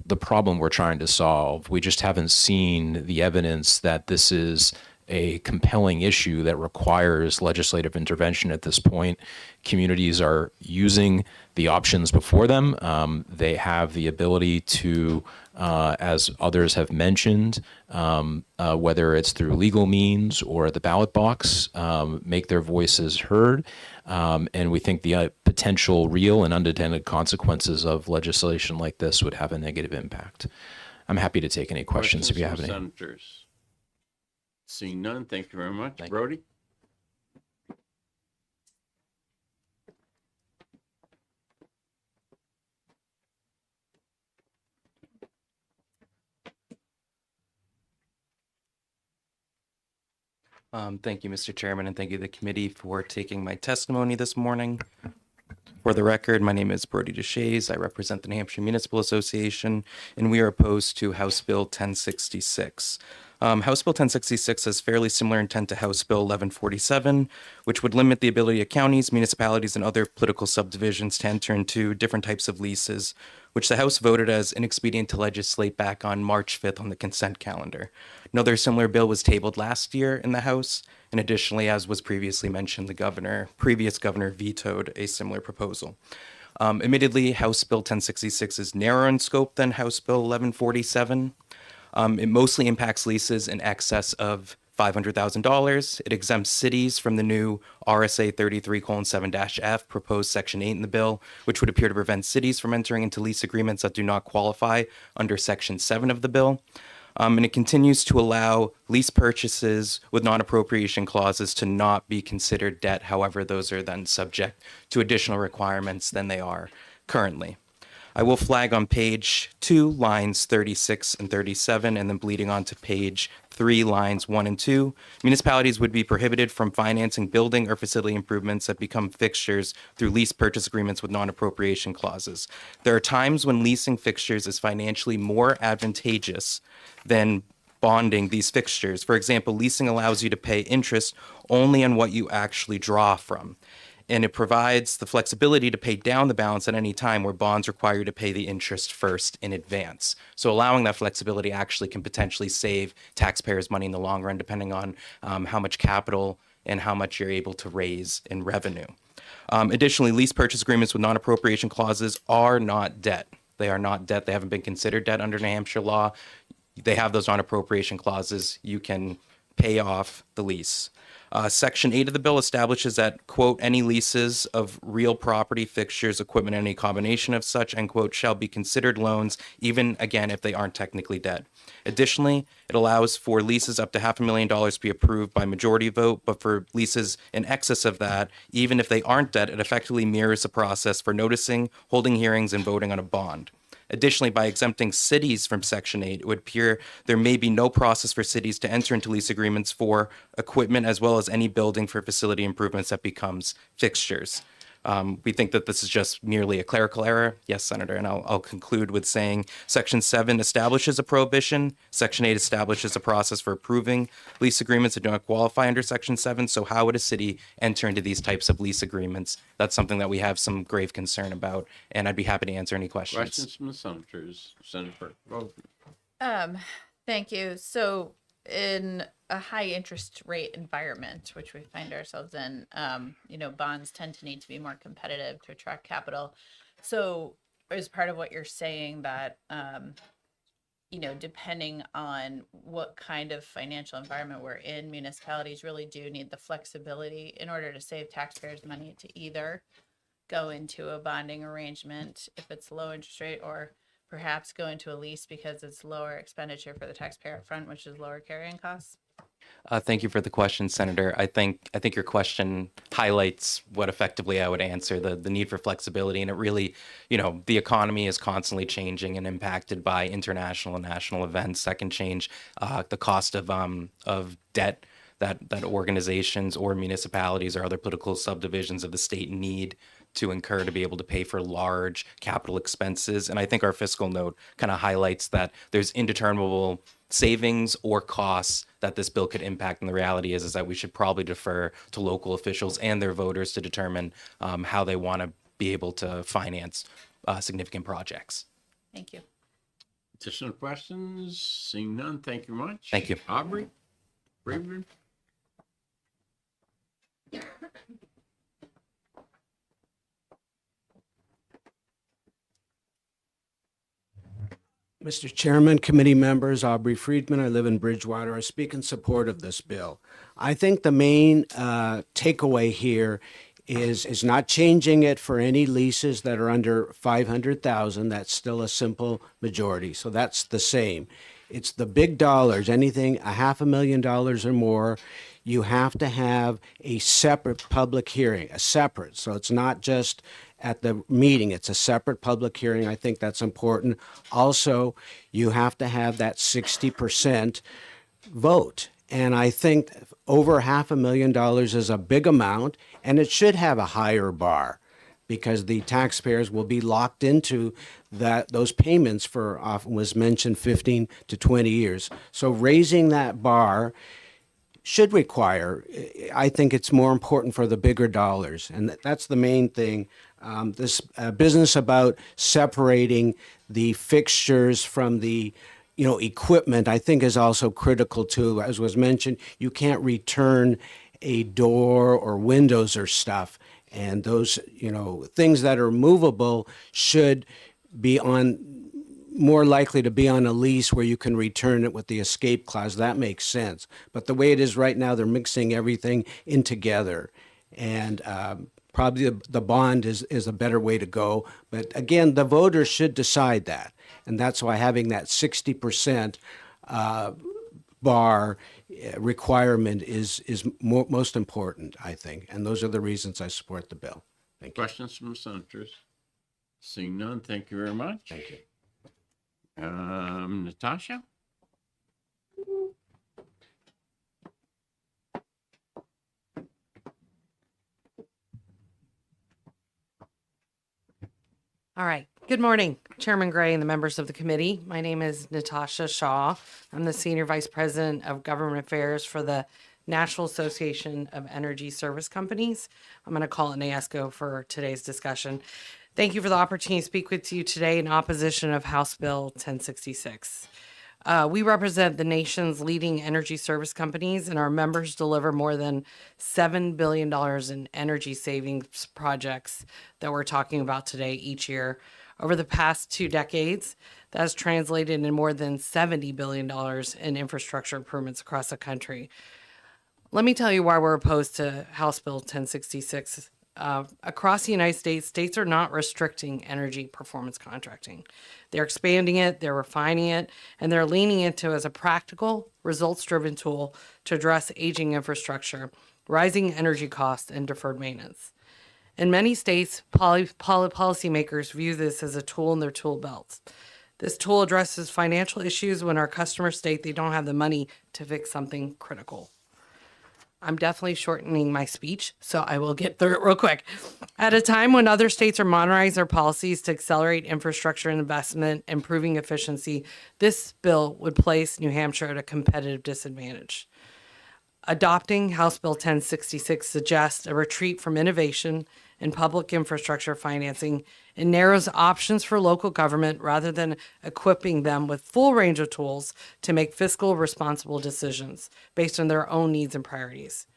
Speaker 14: the problem we're trying to solve. We just haven't seen the evidence that this is a compelling issue that requires legislative intervention at this point. Communities are using the options before them. They have the ability to, as others have mentioned, whether it's through legal means or the ballot box, make their voices heard. And we think the potential real and unintended consequences of legislation like this would have a negative impact. I'm happy to take any questions if you have
Speaker 1: from
Speaker 14: any.
Speaker 1: Senators? Seeing none, thank you very much. Brody?
Speaker 15: Thank you, Mr. Chairman, and thank you to the committee for taking my testimony this morning. For the record, my name is Brody DeShays. I represent the New Hampshire Municipal Association, and we are opposed to House Bill 1066. House Bill 1066 has fairly similar intent to House Bill 1147, which would limit the ability of counties, municipalities, and other political subdivisions to enter into different types of leases, which the House voted as inexpedient to legislate back on March 5th on the consent calendar. Another similar bill was tabled last year in the House, and additionally, as was previously mentioned, the previous governor vetoed a similar proposal. Admittedly, House Bill 1066 is narrower in scope than House Bill 1147. It mostly impacts leases in excess of $500,000. It exempts cities from the new RSA 33:7-F proposed Section 8 in the bill, which would appear to prevent cities from entering into lease agreements that do not qualify under Section 7 of the bill. And it continues to allow lease purchases with non-appropriation clauses to not be considered debt. However, those are then subject to additional requirements than they are currently. I will flag on page 2, lines 36 and 37, and then bleeding on to page 3, lines 1 and 2. Municipalities would be prohibited from financing building or facility improvements that become fixtures through lease purchase agreements with non-appropriation clauses. There are times when leasing fixtures is financially more advantageous than bonding these fixtures. For example, leasing allows you to pay interest only on what you actually draw from. And it provides the flexibility to pay down the balance at any time, where bonds require you to pay the interest first in advance. So allowing that flexibility actually can potentially save taxpayers money in the long run, depending on how much capital and how much you're able to raise in revenue. Additionally, lease purchase agreements with non-appropriation clauses are not debt. They are not debt. They haven't been considered debt under New Hampshire law. They have those non-appropriation clauses. You can pay off the lease. Section 8 of the bill establishes that, quote, any leases of real property, fixtures, equipment, and any combination of such, end quote, shall be considered loans, even, again, if they aren't technically debt. Additionally, it allows for leases up to $500,000 to be approved by majority vote, but for leases in excess of that, even if they aren't debt, it effectively mirrors the process for noticing, holding hearings, and voting on a bond. Additionally, by exempting cities from Section 8, it would appear there may be no process for cities to enter into lease agreements for equipment as well as any building for facility improvements that becomes fixtures. We think that this is just merely a clerical error. Yes, Senator, and I'll conclude with saying Section 7 establishes a prohibition. Section 8 establishes a process for approving lease agreements that do not qualify under Section 7. So how would a city enter into these types of lease agreements? That's something that we have some grave concern about, and I'd be happy to answer any questions.
Speaker 1: Questions from the senators? Senator Burke.
Speaker 9: Thank you. So in a high interest rate environment, which we find ourselves in, bonds tend to need to be more competitive to attract capital. So is part of what you're saying that, depending on what kind of financial environment we're in, municipalities really do need the flexibility in order to save taxpayers money to either go into a bonding arrangement if it's low interest rate, or perhaps go into a lease because it's lower expenditure for the taxpayer up front, which is lower carrying costs?
Speaker 15: Thank you for the question, Senator. I think your question highlights what effectively I would answer, the need for flexibility. And it really, the economy is constantly changing and impacted by international and national events that can change the cost of debt that organizations or municipalities or other political subdivisions of the state need to incur to be able to pay for large capital expenses. And I think our fiscal note kind of highlights that there's indeterminable savings or costs that this bill could impact. And the reality is that we should probably defer to local officials and their voters to determine how they want to be able to finance significant projects.
Speaker 9: Thank you.
Speaker 1: Additional questions? Seeing none, thank you much.
Speaker 15: Thank you.
Speaker 1: Aubrey? Braver?
Speaker 6: Mr. Chairman, committee members, Aubrey Friedman, I live in Bridgewater. I speak in support of this bill. I think the main takeaway here is not changing it for any leases that are under 500,000. That's still a simple majority. So that's the same. It's the big dollars, anything $500,000 or more. You have to have a separate public hearing, so it's not just at the meeting, it's a separate public hearing. I think that's important. Also, you have to have that 60% vote. And I think over $500,000 is a big amount, and it should have a higher bar because the taxpayers will be locked into those payments for, often was mentioned, 15 to 20 years. So raising that bar should require, I think it's more important for the bigger dollars. And that's the main thing. This business about separating the fixtures from the equipment, I think is also critical too. As was mentioned, you can't return a door or windows or stuff. And those, things that are movable should be more likely to be on a lease where you can return it with the escape clause. That makes sense. But the way it is right now, they're mixing everything in together. And probably the bond is a better way to go. But again, the voters should decide that. And that's why having that 60% bar requirement is most important, I think. And those are the reasons I support the bill. Thank you.
Speaker 1: Questions from the senators? Seeing none, thank you very much.
Speaker 6: Thank you.
Speaker 1: Natasha?
Speaker 16: All right. Good morning, Chairman Gray and the members of the committee. My name is Natasha Shaw. I'm the Senior Vice President of Government Affairs for the National Association of Energy Service Companies. I'm going to call it NAESCO for today's discussion. Thank you for the opportunity to speak with you today in opposition of House Bill 1066. We represent the nation's leading energy service companies, and our members deliver more than $7 billion in energy savings projects that we're talking about today each year. Over the past 2 decades, that has translated into more than $70 billion in infrastructure improvements across the country. Let me tell you why we're opposed to House Bill 1066. Across the United States, states are not restricting energy performance contracting. They're expanding it, they're refining it, and they're leaning into it as a practical, results-driven tool to address aging infrastructure, rising energy costs, and deferred maintenance. In many states, policymakers view this as a tool in their tool belts. This tool addresses financial issues when our customers state they don't have the money to fix something critical. I'm definitely shortening my speech, so I will get through it real quick. At a time when other states are modernizing their policies to accelerate infrastructure investment, improving efficiency, this bill would place New Hampshire at a competitive disadvantage. Adopting House Bill 1066 suggests a retreat from innovation and public infrastructure financing and narrows options for local government rather than equipping them with full range of tools to make fiscal responsible decisions based on their own needs and priorities.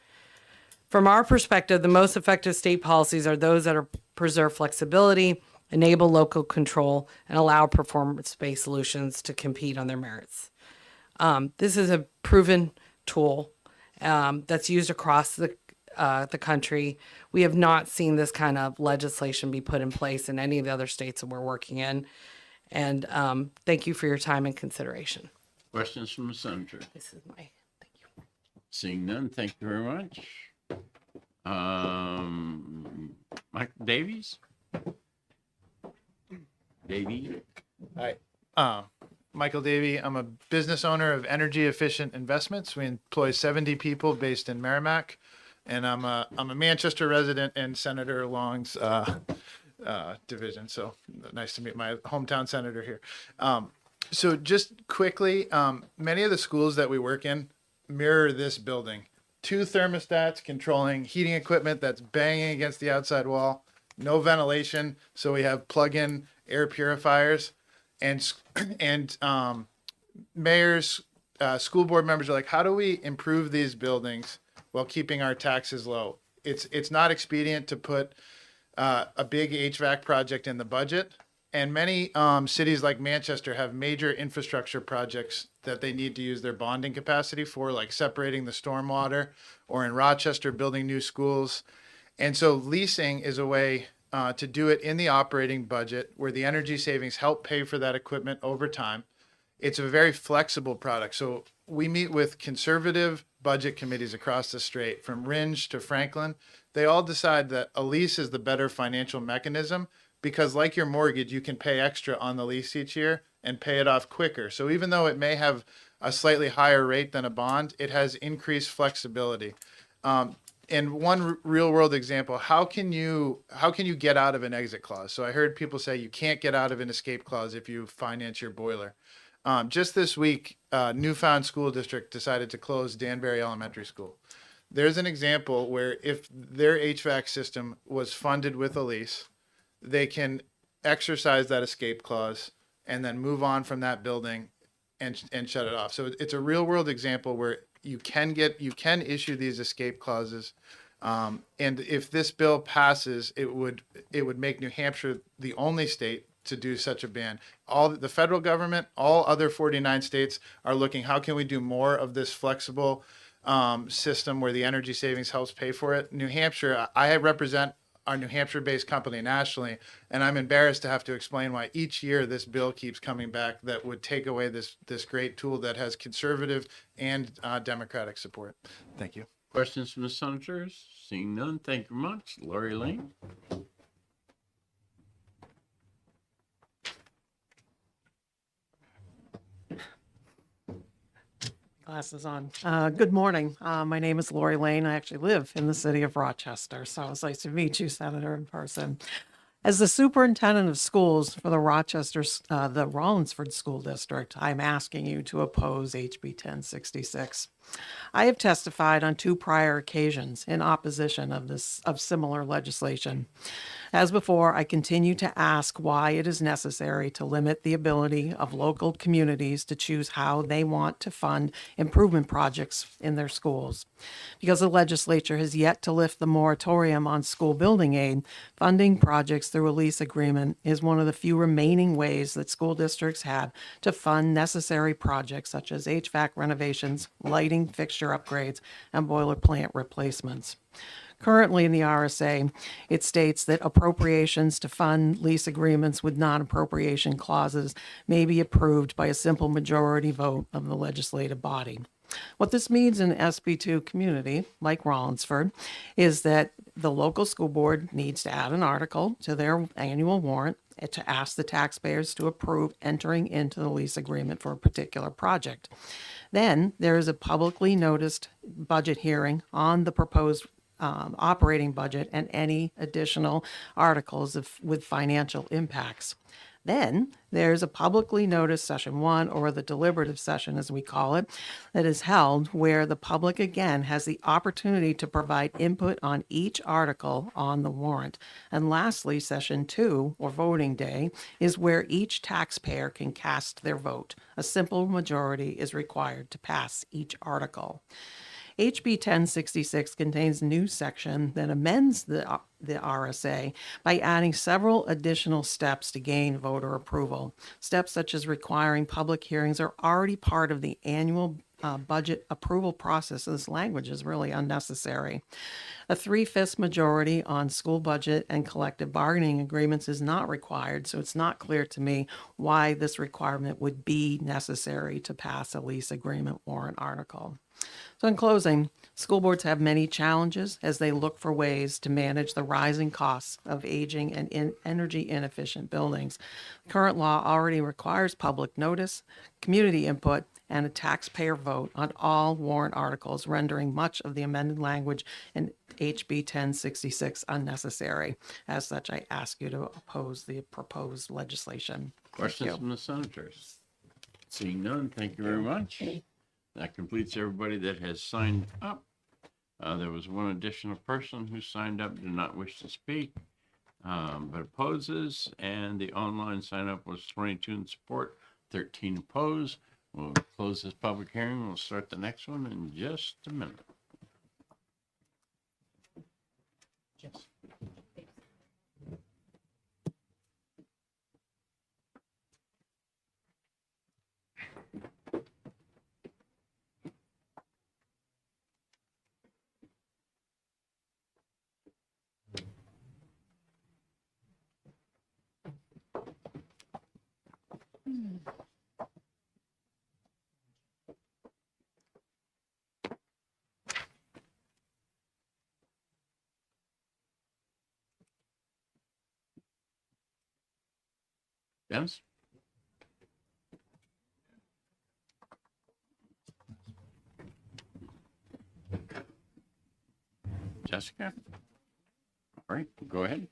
Speaker 16: From our perspective, the most effective state policies are those that preserve flexibility, enable local control, and allow performance-based solutions to compete on their merits. This is a proven tool that's used across the country. We have not seen this kind of legislation be put in place in any of the other states that we're working in. And thank you for your time and consideration.
Speaker 1: Questions from the senator?
Speaker 16: This is my, thank you.
Speaker 1: Seeing none, thank you very much. Mike Davies? Davey?
Speaker 17: Hi, Michael Davey. I'm a business owner of Energy Efficient Investments. We employ 70 people based in Merrimack, and I'm a Manchester resident and Senator Long's division. So nice to meet my hometown senator here. So just quickly, many of the schools that we work in mirror this building. 2 thermostats controlling heating equipment that's banging against the outside wall. No ventilation, so we have plug-in air purifiers. And mayors, school board members are like, how do we improve these buildings while keeping our taxes low? It's not expedient to put a big HVAC project in the budget. And many cities like Manchester have major infrastructure projects that they need to use their bonding capacity for, like separating the stormwater, or in Rochester, building new schools. And so leasing is a way to do it in the operating budget where the energy savings help pay for that equipment over time. It's a very flexible product. So we meet with conservative budget committees across the state, from Ringe to Franklin. They all decide that a lease is the better financial mechanism because, like your mortgage, you can pay extra on the lease each year and pay it off quicker. So even though it may have a slightly higher rate than a bond, it has increased flexibility. And one real world example, how can you get out of an exit clause? So I heard people say you can't get out of an escape clause if you finance your boiler. Just this week, Newfound School District decided to close Danbury Elementary School. There's an example where if their HVAC system was funded with a lease, they can exercise that escape clause and then move on from that building and shut it off. So it's a real world example where you can issue these escape clauses And if this bill passes, it would make New Hampshire the only state to do such a ban. All the federal government, all other 49 states are looking, how can we do more of this flexible system where the energy savings helps pay for it? New Hampshire, I represent our New Hampshire-based company nationally, and I'm embarrassed to have to explain why each year this bill keeps coming back that would take away this great tool that has conservative and Democratic support. Thank you.
Speaker 1: Questions from the senators? Seeing none, thank you very much. Lori Lane?
Speaker 18: Glasses on. Good morning. My name is Lori Lane. I actually live in the city of Rochester, so it's nice to meet you, Senator, in person. As the superintendent of schools for the the Rollinsford School District, I'm asking you to oppose HB 1066. I have testified on 2 prior occasions in opposition of similar legislation. As before, I continue to ask why it is necessary to limit the ability of local communities to choose how they want to fund improvement projects in their schools. Because the legislature has yet to lift the moratorium on school building aid, funding projects through a lease agreement is one of the few remaining ways that school districts have to fund necessary projects such as HVAC renovations, lighting fixture upgrades, and boiler plant replacements. Currently in the RSA, it states that appropriations to fund lease agreements with non-appropriation clauses may be approved by a simple majority vote of the legislative body. What this means in SB2 community, like Rollinsford, is that the local school board needs to add an article to their annual warrant to ask the taxpayers to approve entering into the lease agreement for a particular project. Then there is a publicly noticed budget hearing on the proposed operating budget and any additional articles with financial impacts. Then there's a publicly noticed session 1, or the deliberative session as we call it, that is held where the public again has the opportunity to provide input on each article on the warrant. And lastly, session 2, or voting day, is where each taxpayer can cast their vote. A simple majority is required to pass each article. HB 1066 contains a new section that amends the RSA by adding several additional steps to gain voter approval. Steps such as requiring public hearings are already part of the annual budget approval process. So this language is really unnecessary. A 3/5 majority on school budget and collective bargaining agreements is not required, so it's not clear to me why this requirement would be necessary to pass a lease agreement warrant article. So in closing, school boards have many challenges as they look for ways to manage the rising costs of aging and energy inefficient buildings. Current law already requires public notice, community input, and a taxpayer vote on all warrant articles, rendering much of the amended language in HB 1066 unnecessary. As such, I ask you to oppose the proposed legislation.
Speaker 1: Questions from the senators? Seeing none, thank you very much. That completes everybody that has signed up. There was one additional person who signed up, did not wish to speak, but opposes, and the online sign up was 22 in support, 13 opposed. We'll close this public hearing. We'll start the next one in just a minute. Yes. Dennis? Jessica? All right, go ahead.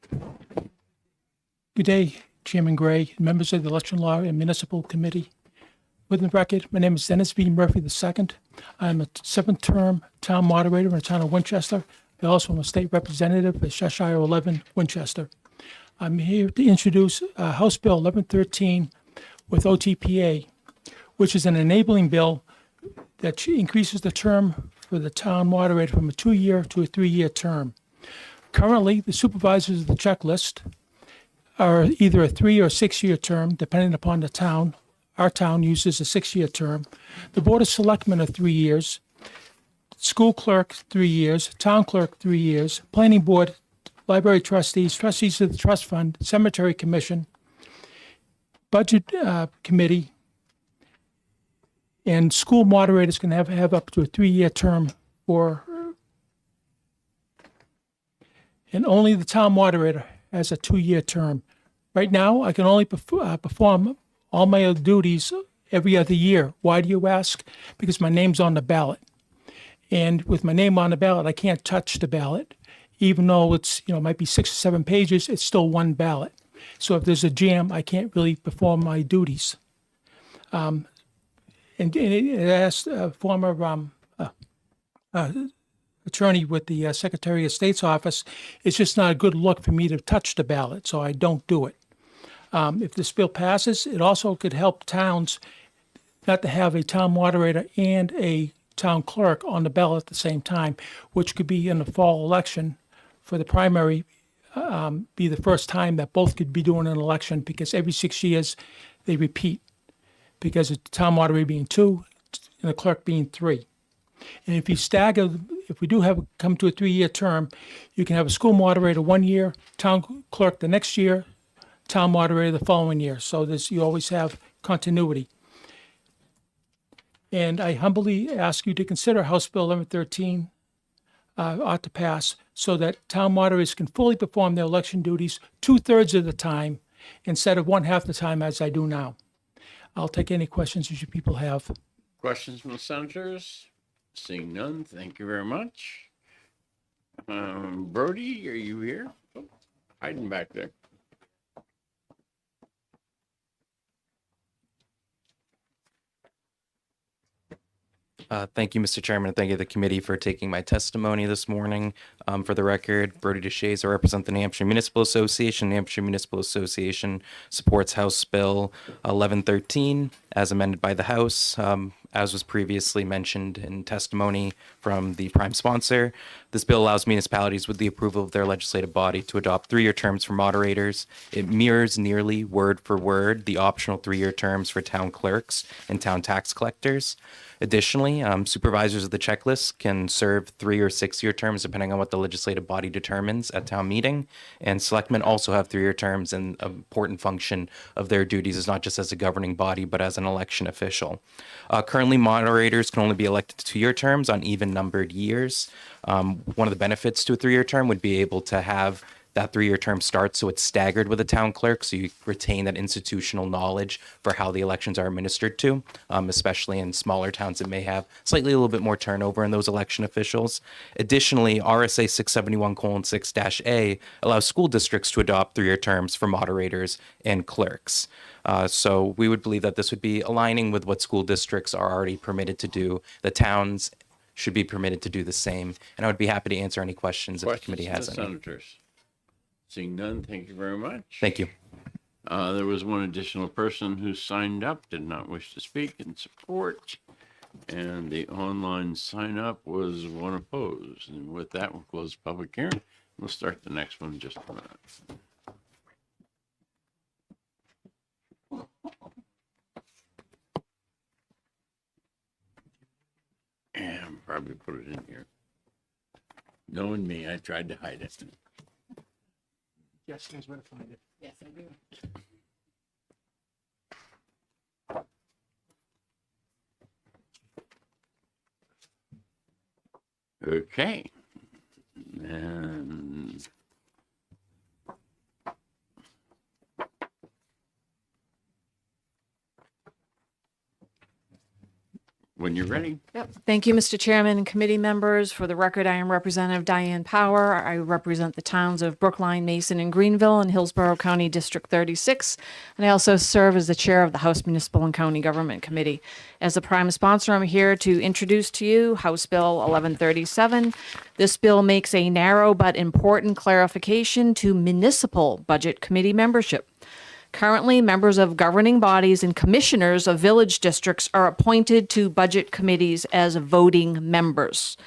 Speaker 19: Good day, Chairman Gray, members of the Election Law and Municipal Committee. With the record, my name is Dennis V. Murphy II. I'm a 7th-term town moderator in the town of Winchester. I also am a state representative for Cheshire 11, Winchester. I'm here to introduce House Bill 1113 with OTPA, which is an enabling bill that increases the term for the town moderator from a 2-year to a 3-year term. Currently, the supervisors of the checklist are either a 3 or 6-year term, depending upon the town. Our town uses a 6-year term. The Board of Selectmen are 3 years. School clerk, 3 years. Town clerk, 3 years. Planning board, library trustees, trustees of the trust fund, cemetery commission, budget committee, and school moderators can have up to a 3-year term for, and only the town moderator has a 2-year term. Right now, I can only perform all my duties every other year. Why do you ask? Because my name's on the ballot. And with my name on the ballot, I can't touch the ballot. Even though it's, might be 6 or 7 pages, it's still one ballot. So if there's a jam, I can't really perform my duties. And it asked a former attorney with the Secretary of State's office, it's just not a good look for me to touch the ballot, so I don't do it. If this bill passes, it also could help towns not to have a town moderator and a town clerk on the ballot at the same time, which could be in the fall election for the primary, be the first time that both could be doing an election, because every 6 years they repeat, because the town moderator being 2 and the clerk being 3. And if you stagger, if we do come to a 3-year term, you can have a school moderator 1 year, town clerk the next year, town moderator the following year. So you always have continuity. And I humbly ask you to consider House Bill 1113 ought to pass, so that town moderators can fully perform their election duties 2/3 of the time instead of 1/2 the time as I do now. I'll take any questions that you people have.
Speaker 1: Questions from the senators? Seeing none, thank you very much. Brody, are you here? Oh, hiding back there.
Speaker 15: Thank you, Mr. Chairman, and thank you to the committee for taking my testimony this morning. For the record, Brody DeShays, I represent the New Hampshire Municipal Association. New Hampshire Municipal Association supports House Bill 1113 as amended by the House. As was previously mentioned in testimony from the prime sponsor, this bill allows municipalities, with the approval of their legislative body, to adopt 3-year terms for moderators. It mirrors nearly word for word the optional 3-year terms for town clerks and town tax collectors. Additionally, supervisors of the checklist can serve 3 or 6-year terms depending on what the legislative body determines at town meeting. And selectmen also have 3-year terms, and an important function of their duties is not just as a governing body, but as an election official. Currently, moderators can only be elected to 2-year terms on even numbered years. One of the benefits to a 3-year term would be able to have that 3-year term start so it's staggered with a town clerk, so you retain that institutional knowledge for how the elections are administered to, especially in smaller towns that may have slightly a little bit more turnover in those election officials. Additionally, RSA 671:6-A allows school districts to adopt 3-year terms for moderators and clerks. So we would believe that this would be aligning with what school districts are already permitted to do. The towns should be permitted to do the same. And I would be happy to answer any questions if the committee has any.
Speaker 1: Senators? Seeing none, thank you very much.
Speaker 15: Thank you.
Speaker 1: There was one additional person who signed up, did not wish to speak in support. And the online sign up was one opposed. And with that, we'll close the public hearing. We'll start the next one in just a minute. And probably put it in here. Knowing me, I tried to hide it.
Speaker 19: Yes, knows where to find it.
Speaker 9: Yes, I do.
Speaker 1: Okay. And when you're ready.
Speaker 3: Yep. Thank you, Mr. Chairman and committee members. For the record, I am Representative Diane Power. I represent the towns of Brookline, Mason, and Greenville in Hillsborough County District 36. And I also serve as the chair of the House Municipal and County Government Committee. As the prime sponsor, I'm here to introduce to you House Bill 1137. This bill makes a narrow but important clarification to municipal budget committee membership. Currently, members of governing bodies and commissioners of village districts are appointed to budget committees as voting members.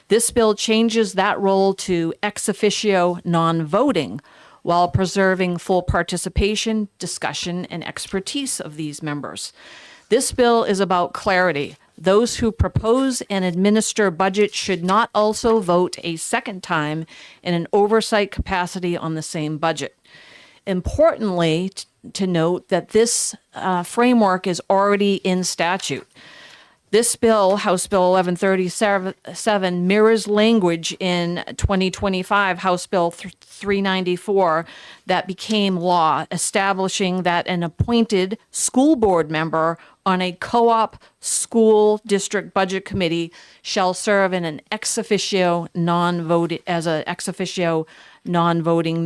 Speaker 3: This bill changes that role to ex officio non-voting while preserving full participation, discussion, and expertise of these members. This bill is about clarity. Those who propose and administer budget should not also vote a second time in an oversight capacity on the same budget. Importantly, to note that this framework is already in statute. This bill, House Bill 1137, mirrors language in 2025 House Bill 394 that became law, establishing that an appointed school board member on a co-op school district budget committee shall serve in an ex officio non-voting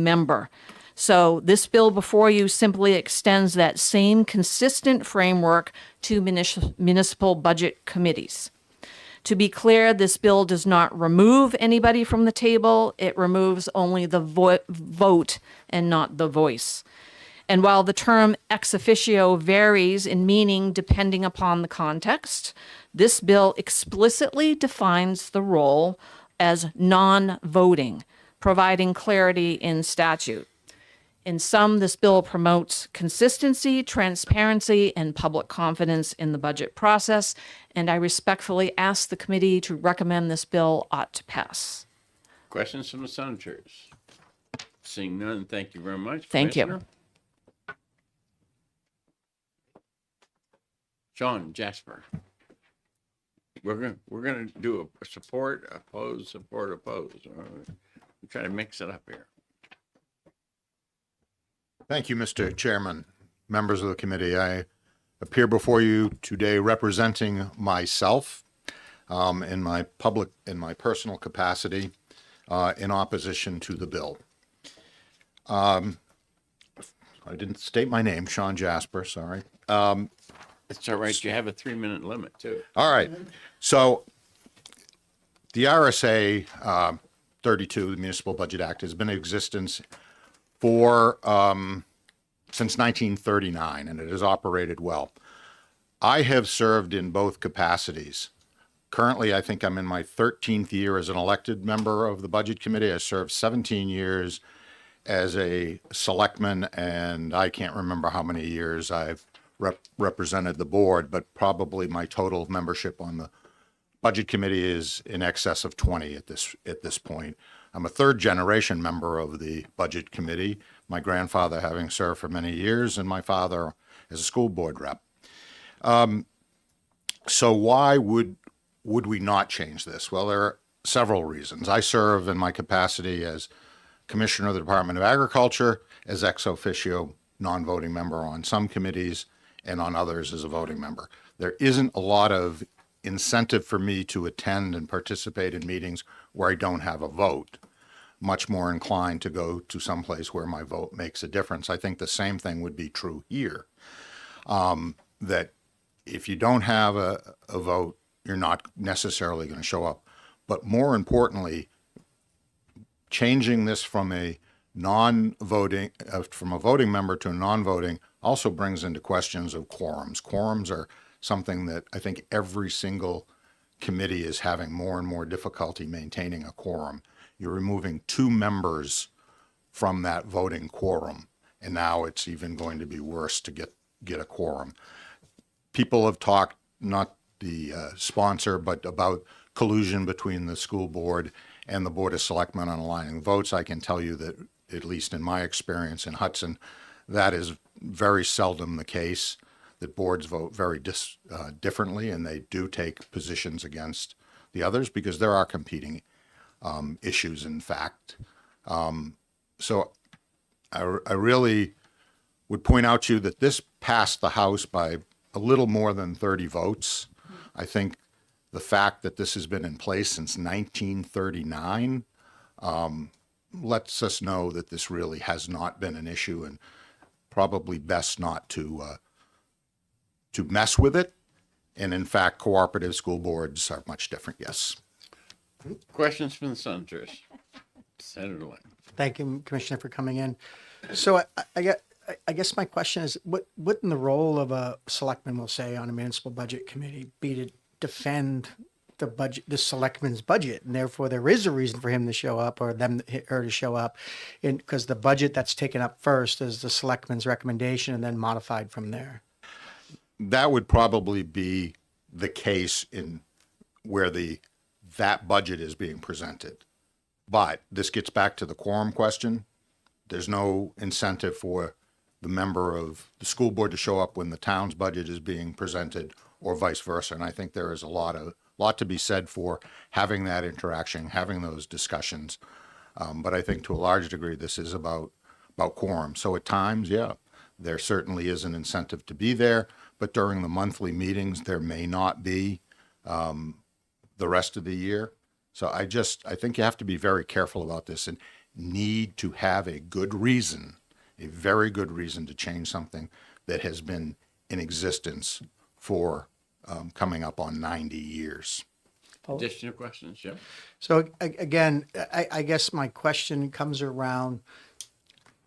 Speaker 3: member. So this bill before you simply extends that same consistent framework to municipal budget committees. To be clear, this bill does not remove anybody from the table. It removes only the vote and not the voice. And while the term ex officio varies in meaning depending upon the context, this bill explicitly defines the role as non-voting, providing clarity in statute. In sum, this bill promotes consistency, transparency, and public confidence in the budget process, and I respectfully ask the committee to recommend this bill ought to pass.
Speaker 1: Questions from the senators? Seeing none, thank you very much.
Speaker 3: Thank you.
Speaker 1: Commissioner. Sean Jasper. We're gonna do a support, oppose, support, oppose. We try to mix it up here.
Speaker 20: Thank you, Mr. Chairman, members of the committee. I appear before you today representing myself in my personal capacity in opposition to the bill. I didn't state my name, Sean Jasper, sorry.
Speaker 1: It's all right. You have a 3-minute limit too.
Speaker 20: All right. So the RSA 32, the Municipal Budget Act, has been in existence for since 1939, and it has operated well. I have served in both capacities. Currently, I think I'm in my 13th year as an elected member of the Budget Committee. I served 17 years as a selectman, and I can't remember how many years I've represented the board, but probably my total membership on the Budget Committee is in excess of 20 at this point. I'm a third generation member of the Budget Committee, my grandfather having served for many years and my father as a school board rep. So why would we not change this? Well, there are several reasons. I serve in my capacity as Commissioner of the Department of Agriculture, as ex officio non-voting member on some committees, and on others as a voting member. There isn't a lot of incentive for me to attend and participate in meetings where I don't have a vote. Much more inclined to go to someplace where my vote makes a difference. I think the same thing would be true here. That if you don't have a vote, you're not necessarily going to show up. But more importantly, changing this from a non-voting, from a voting member to a non-voting also brings into questions of quorums. Quorums are something that I think every single committee is having more and more difficulty maintaining a quorum. You're removing 2 members from that voting quorum, and now it's even going to be worse to get a quorum. People have talked, not the sponsor, but about collusion between the school board and the Board of Selectmen on aligning votes. I can tell you that, at least in my experience in Hudson, that is very seldom the case, that boards vote very differently, and they do take positions against the others because there are competing issues, in fact. So I really would point out to you that this passed the House by a little more than 30 votes. I think the fact that this has been in place since 1939 lets us know that this really has not been an issue, and probably best not to mess with it. And in fact, cooperative school boards are much different, yes.
Speaker 1: Questions from the senators? Senator Lane.
Speaker 2: Thank you, Commissioner, for coming in. So I get I guess my question is, what in the role of a selectman will say on a municipal budget committee be to defend the budget, the selectman's budget, and therefore there is a reason for him to show up or her to show up, because the budget that's taken up first is the selectman's recommendation and then modified from there.
Speaker 20: That would probably be the case in where that budget is being presented. But this gets back to the quorum question. There's no incentive for the member of the school board to show up when the town's budget is being presented or vice versa. And I think there is a lot to be said for having that interaction, having those discussions. But I think to a large degree, this is about quorum. So at times, yeah, there certainly is an incentive to be there, but during the monthly meetings, there may not be the rest of the year. So I think you have to be very careful about this and need to have a good reason, a very good reason to change something that has been in existence for coming up on 90 years.
Speaker 1: Additional questions, Jim?
Speaker 2: So again, I guess my question comes around,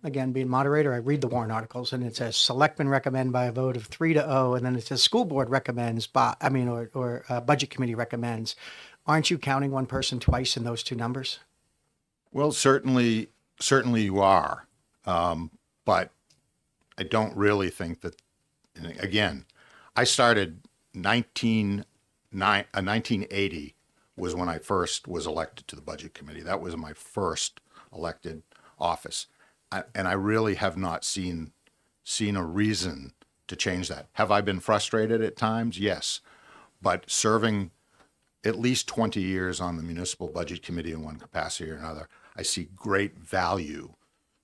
Speaker 2: again, being moderator, I read the warrant articles and it says selectmen recommend by a vote of 3-0, and then it says school board recommends or budget committee recommends. Aren't you counting one person twice in those two numbers?
Speaker 20: Well, certainly you are. But I don't really think that, and again, I started 1980 was when I first was elected to the budget committee. That was my first elected office. And I really have not seen a reason to change that. Have I been frustrated at times? Yes. But serving at least 20 years on the municipal budget committee in one capacity or another, I see great value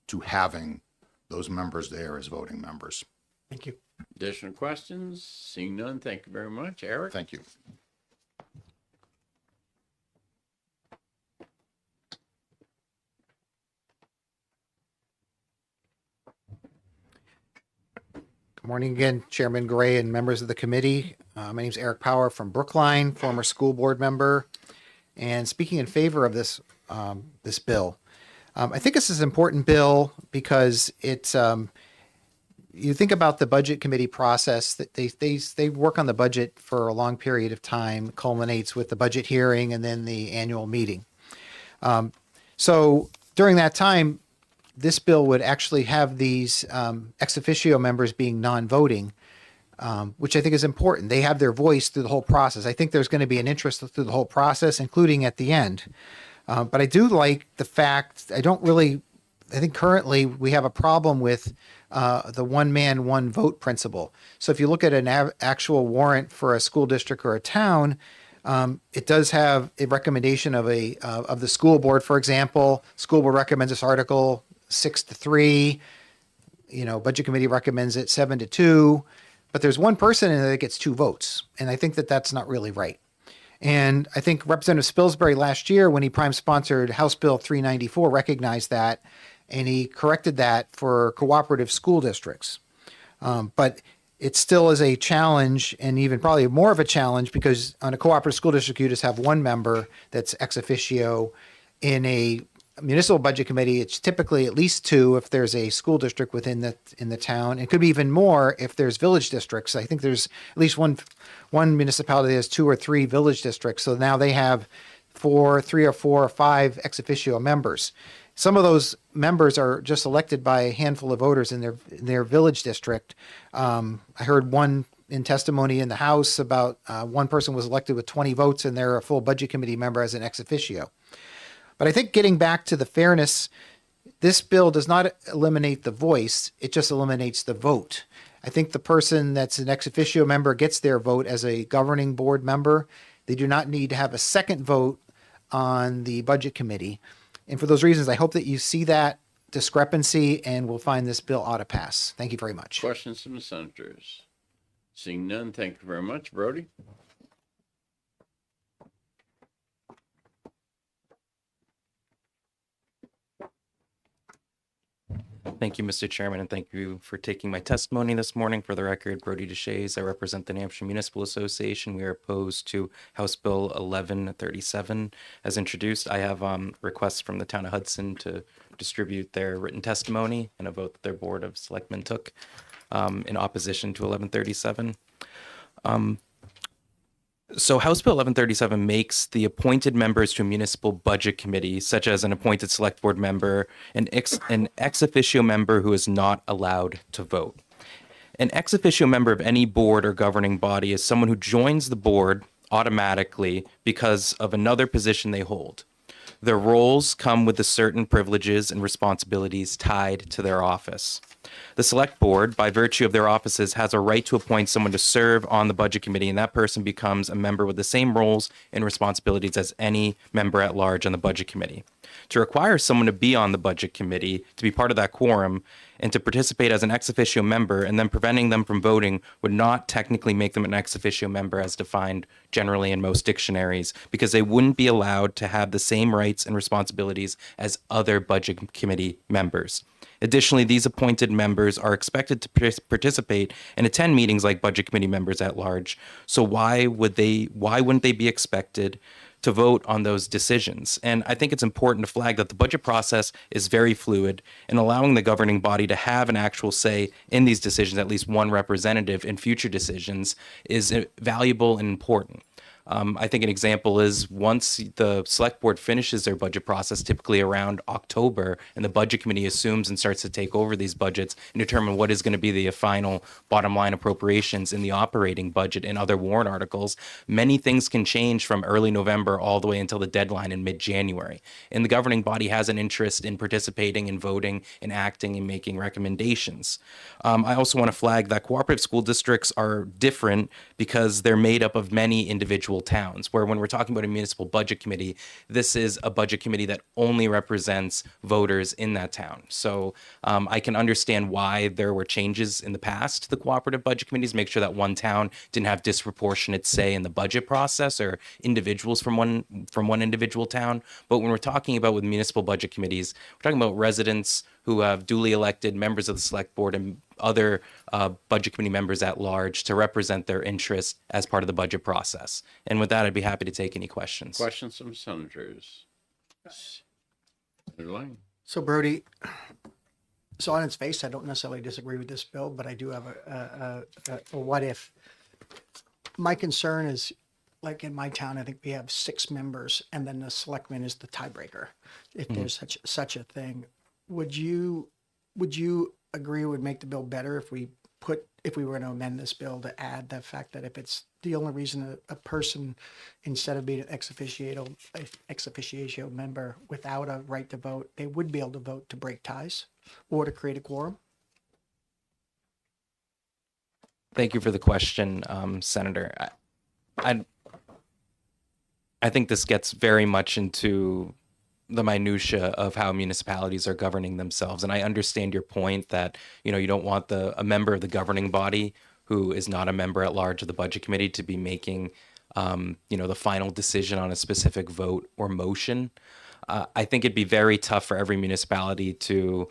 Speaker 20: to having those members there as voting members.
Speaker 2: Thank you.
Speaker 1: Additional questions? Seeing none, thank you very much. Eric?
Speaker 20: Thank you.
Speaker 5: Good morning again, Chairman Gray and members of the committee. My name is Eric Power from Brookline, former school board member, and speaking in favor of this bill. I think this is an important bill because it's you think about the budget committee process that they work on the budget for a long period of time, culminates with the budget hearing and then the annual meeting. So during that time, this bill would actually have these ex officio members being non-voting, which I think is important. They have their voice through the whole process. I think there's going to be an interest through the whole process, including at the end. But I do like the fact, I think currently we have a problem with the one man, one vote principle. So if you look at an actual warrant for a school district or a town, it does have a recommendation of the school board, for example. School board recommends this article 6-3. Budget committee recommends it 7-2. But there's one person in there that gets two votes, and I think that that's not really right. And I think Representative Spilsbury last year, when he prime sponsored House Bill 394, recognized that, and he corrected that for cooperative school districts. But it still is a challenge, and even probably more of a challenge, because on a cooperative school district, you just have one member that's ex officio. In a municipal budget committee, it's typically at least two if there's a school district within the town. It could be even more if there's village districts. I think there's at least one municipality that has 2 or 3 village districts. So now they have 3 or 4 or 5 ex officio members. Some of those members are just elected by a handful of voters in their village district. I heard one in testimony in the House about one person was elected with 20 votes, and they're a full budget committee member as an ex officio. But I think getting back to the fairness, this bill does not eliminate the voice, it just eliminates the vote. I think the person that's an ex officio member gets their vote as a governing board member. They do not need to have a second vote on the budget committee. And for those reasons, I hope that you see that discrepancy and will find this bill ought to pass. Thank you very much.
Speaker 1: Questions from the senators? Seeing none, thank you very much. Brody?
Speaker 15: Thank you, Mr. Chairman, and thank you for taking my testimony this morning. For the record, Brody DeShays, I represent the New Hampshire Municipal Association. We are opposed to House Bill 1137 as introduced. I have requests from the town of Hudson to distribute their written testimony and a vote that their Board of Selectmen took in opposition to 1137. So House Bill 1137 makes the appointed members to a municipal budget committee, such as an appointed select board member, an ex officio member who is not allowed to vote. An ex officio member of any board or governing body is someone who joins the board automatically because of another position they hold. Their roles come with the certain privileges and responsibilities tied to their office. The select board, by virtue of their offices, has a right to appoint someone to serve on the budget committee, and that person becomes a member with the same roles and responsibilities as any member at large on the budget committee. To require someone to be on the budget committee, to be part of that quorum, and to participate as an ex officio member, and then preventing them from voting would not technically make them an ex officio member as defined generally in most dictionaries, because they wouldn't be allowed to have the same rights and responsibilities as other budget committee members. Additionally, these appointed members are expected to participate and attend meetings like budget committee members at large. So why wouldn't they be expected to vote on those decisions? And I think it's important to flag that the budget process is very fluid, and allowing the governing body to have an actual say in these decisions, at least one representative in future decisions, is valuable and important. I think an example is once the select board finishes their budget process, typically around October, and the budget committee assumes and starts to take over these budgets and determine what is going to be the final bottom line appropriations in the operating budget and other warrant articles, many things can change from early November all the way until the deadline in mid-January. And the governing body has an interest in participating and voting and acting and making recommendations. I also want to flag that cooperative school districts are different because they're made up of many individual towns, where when we're talking about a municipal budget committee, this is a budget committee that only represents voters in that town. So I can understand why there were changes in the past to the cooperative budget committees, make sure that one town didn't have disproportionate say in the budget process or individuals from one individual town. But when we're talking about with municipal budget committees, we're talking about residents who have duly elected members of the select board and other budget committee members at large to represent their interests as part of the budget process. And with that, I'd be happy to take any questions.
Speaker 1: Questions from senators? Senator Lang.
Speaker 2: So Brody, so on its face, I don't necessarily disagree with this bill, but I do have a what if. My concern is, like in my town, I think we have 6 members, and then the selectman is the tiebreaker. If there's such a thing, would you agree it would make the bill better if we were to amend this bill to add the fact that if it's the only reason a person, instead of being an ex officio member without a right to vote, they would be able to vote to break ties or to create a quorum?
Speaker 15: Thank you for the question, Senator. I think this gets very much into the minutia of how municipalities are governing themselves. And I understand your point that, you don't want a member of the governing body who is not a member at large of the budget committee to be making, the final decision on a specific vote or motion. I think it'd be very tough for every municipality to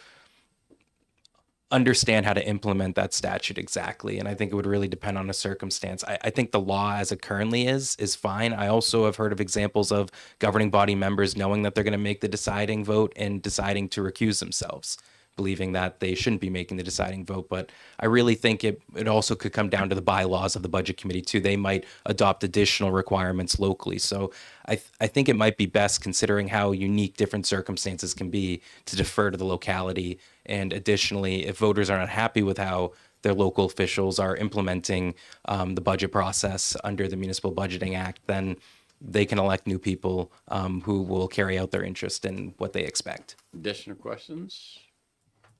Speaker 15: understand how to implement that statute exactly. And I think it would really depend on a circumstance. I think the law as it currently is fine. I also have heard of examples of governing body members knowing that they're going to make the deciding vote and deciding to recuse themselves, believing that they shouldn't be making the deciding vote. But I really think it also could come down to the bylaws of the budget committee too. They might adopt additional requirements locally. So I think it might be best, considering how unique different circumstances can be, to defer to the locality. And additionally, if voters are not happy with how their local officials are implementing the budget process under the Municipal Budgeting Act, then they can elect new people who will carry out their interest in what they expect.
Speaker 1: Additional questions?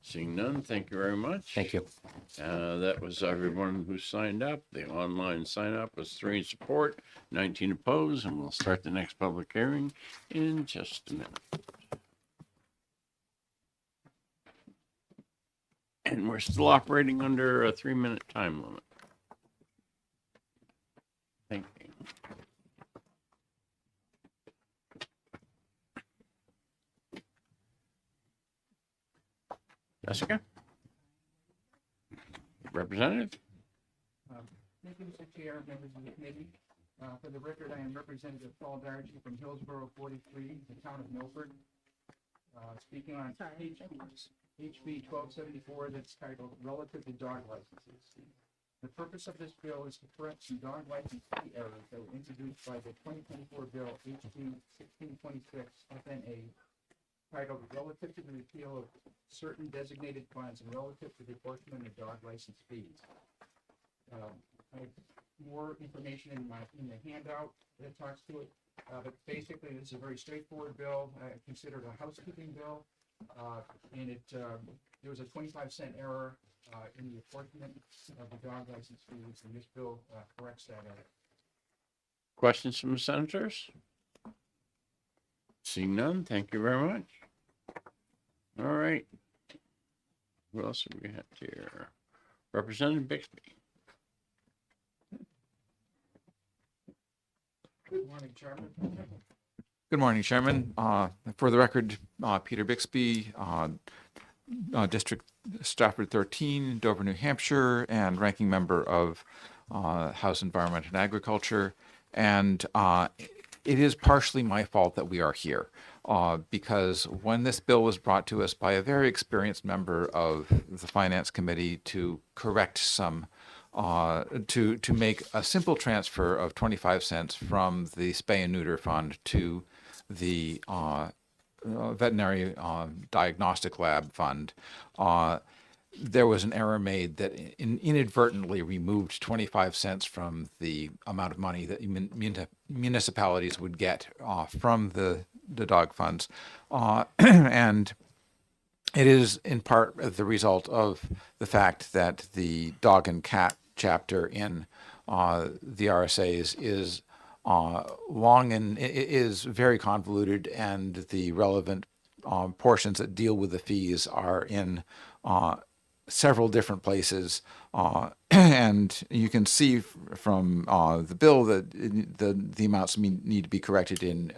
Speaker 1: Seeing none, thank you very much.
Speaker 15: Thank you.
Speaker 1: That was everyone who signed up. The online sign up was 3 in support, 19 opposed, and we'll start the next public hearing in just a minute. And we're still operating under a 3-minute time limit. Thank you. Jessica? Representative?
Speaker 21: Thank you, Mr. Chair, members of the committee. For the record, I am Representative Paul Dargy from Hillsborough 43, the town of Milford. speaking on HB 1274 that's titled Relative to Dog Licenses. The purpose of this bill is to correct some dog license fee errors that were introduced by the 2024 bill HB 1626 FNA titled Relative to the Repeal of Certain Designated Funds and Relative to the Apportionment of Dog License Fees. I have more information in the handout that talks to it, but basically this is a very straightforward bill. I consider it a housekeeping bill, and there was a 25-cent error in the apportionment of the dog license fees, and this bill corrects that error.
Speaker 1: Questions from the senators? Seeing none, thank you very much. All right. What else have we got here? Representative Bixby.
Speaker 21: Good morning, Chairman.
Speaker 4: Good morning, Chairman. For the record, Peter Bixby, District Stratford 13, Dover, New Hampshire, and ranking member of House Environment and Agriculture. And it is partially my fault that we are here, because when this bill was brought to us by a very experienced member of the Finance Committee to correct some to make a simple transfer of 25 cents from the spay and neuter fund to the veterinary diagnostic lab fund. There was an error made that inadvertently removed 25 cents from the amount of money that municipalities would get from the dog funds. And it is in part the result of the fact that the dog and cat chapter in the RSAs is long and is very convoluted, and the relevant portions that deal with the fees are in several different places. And you can see from the bill that the amounts need to be corrected in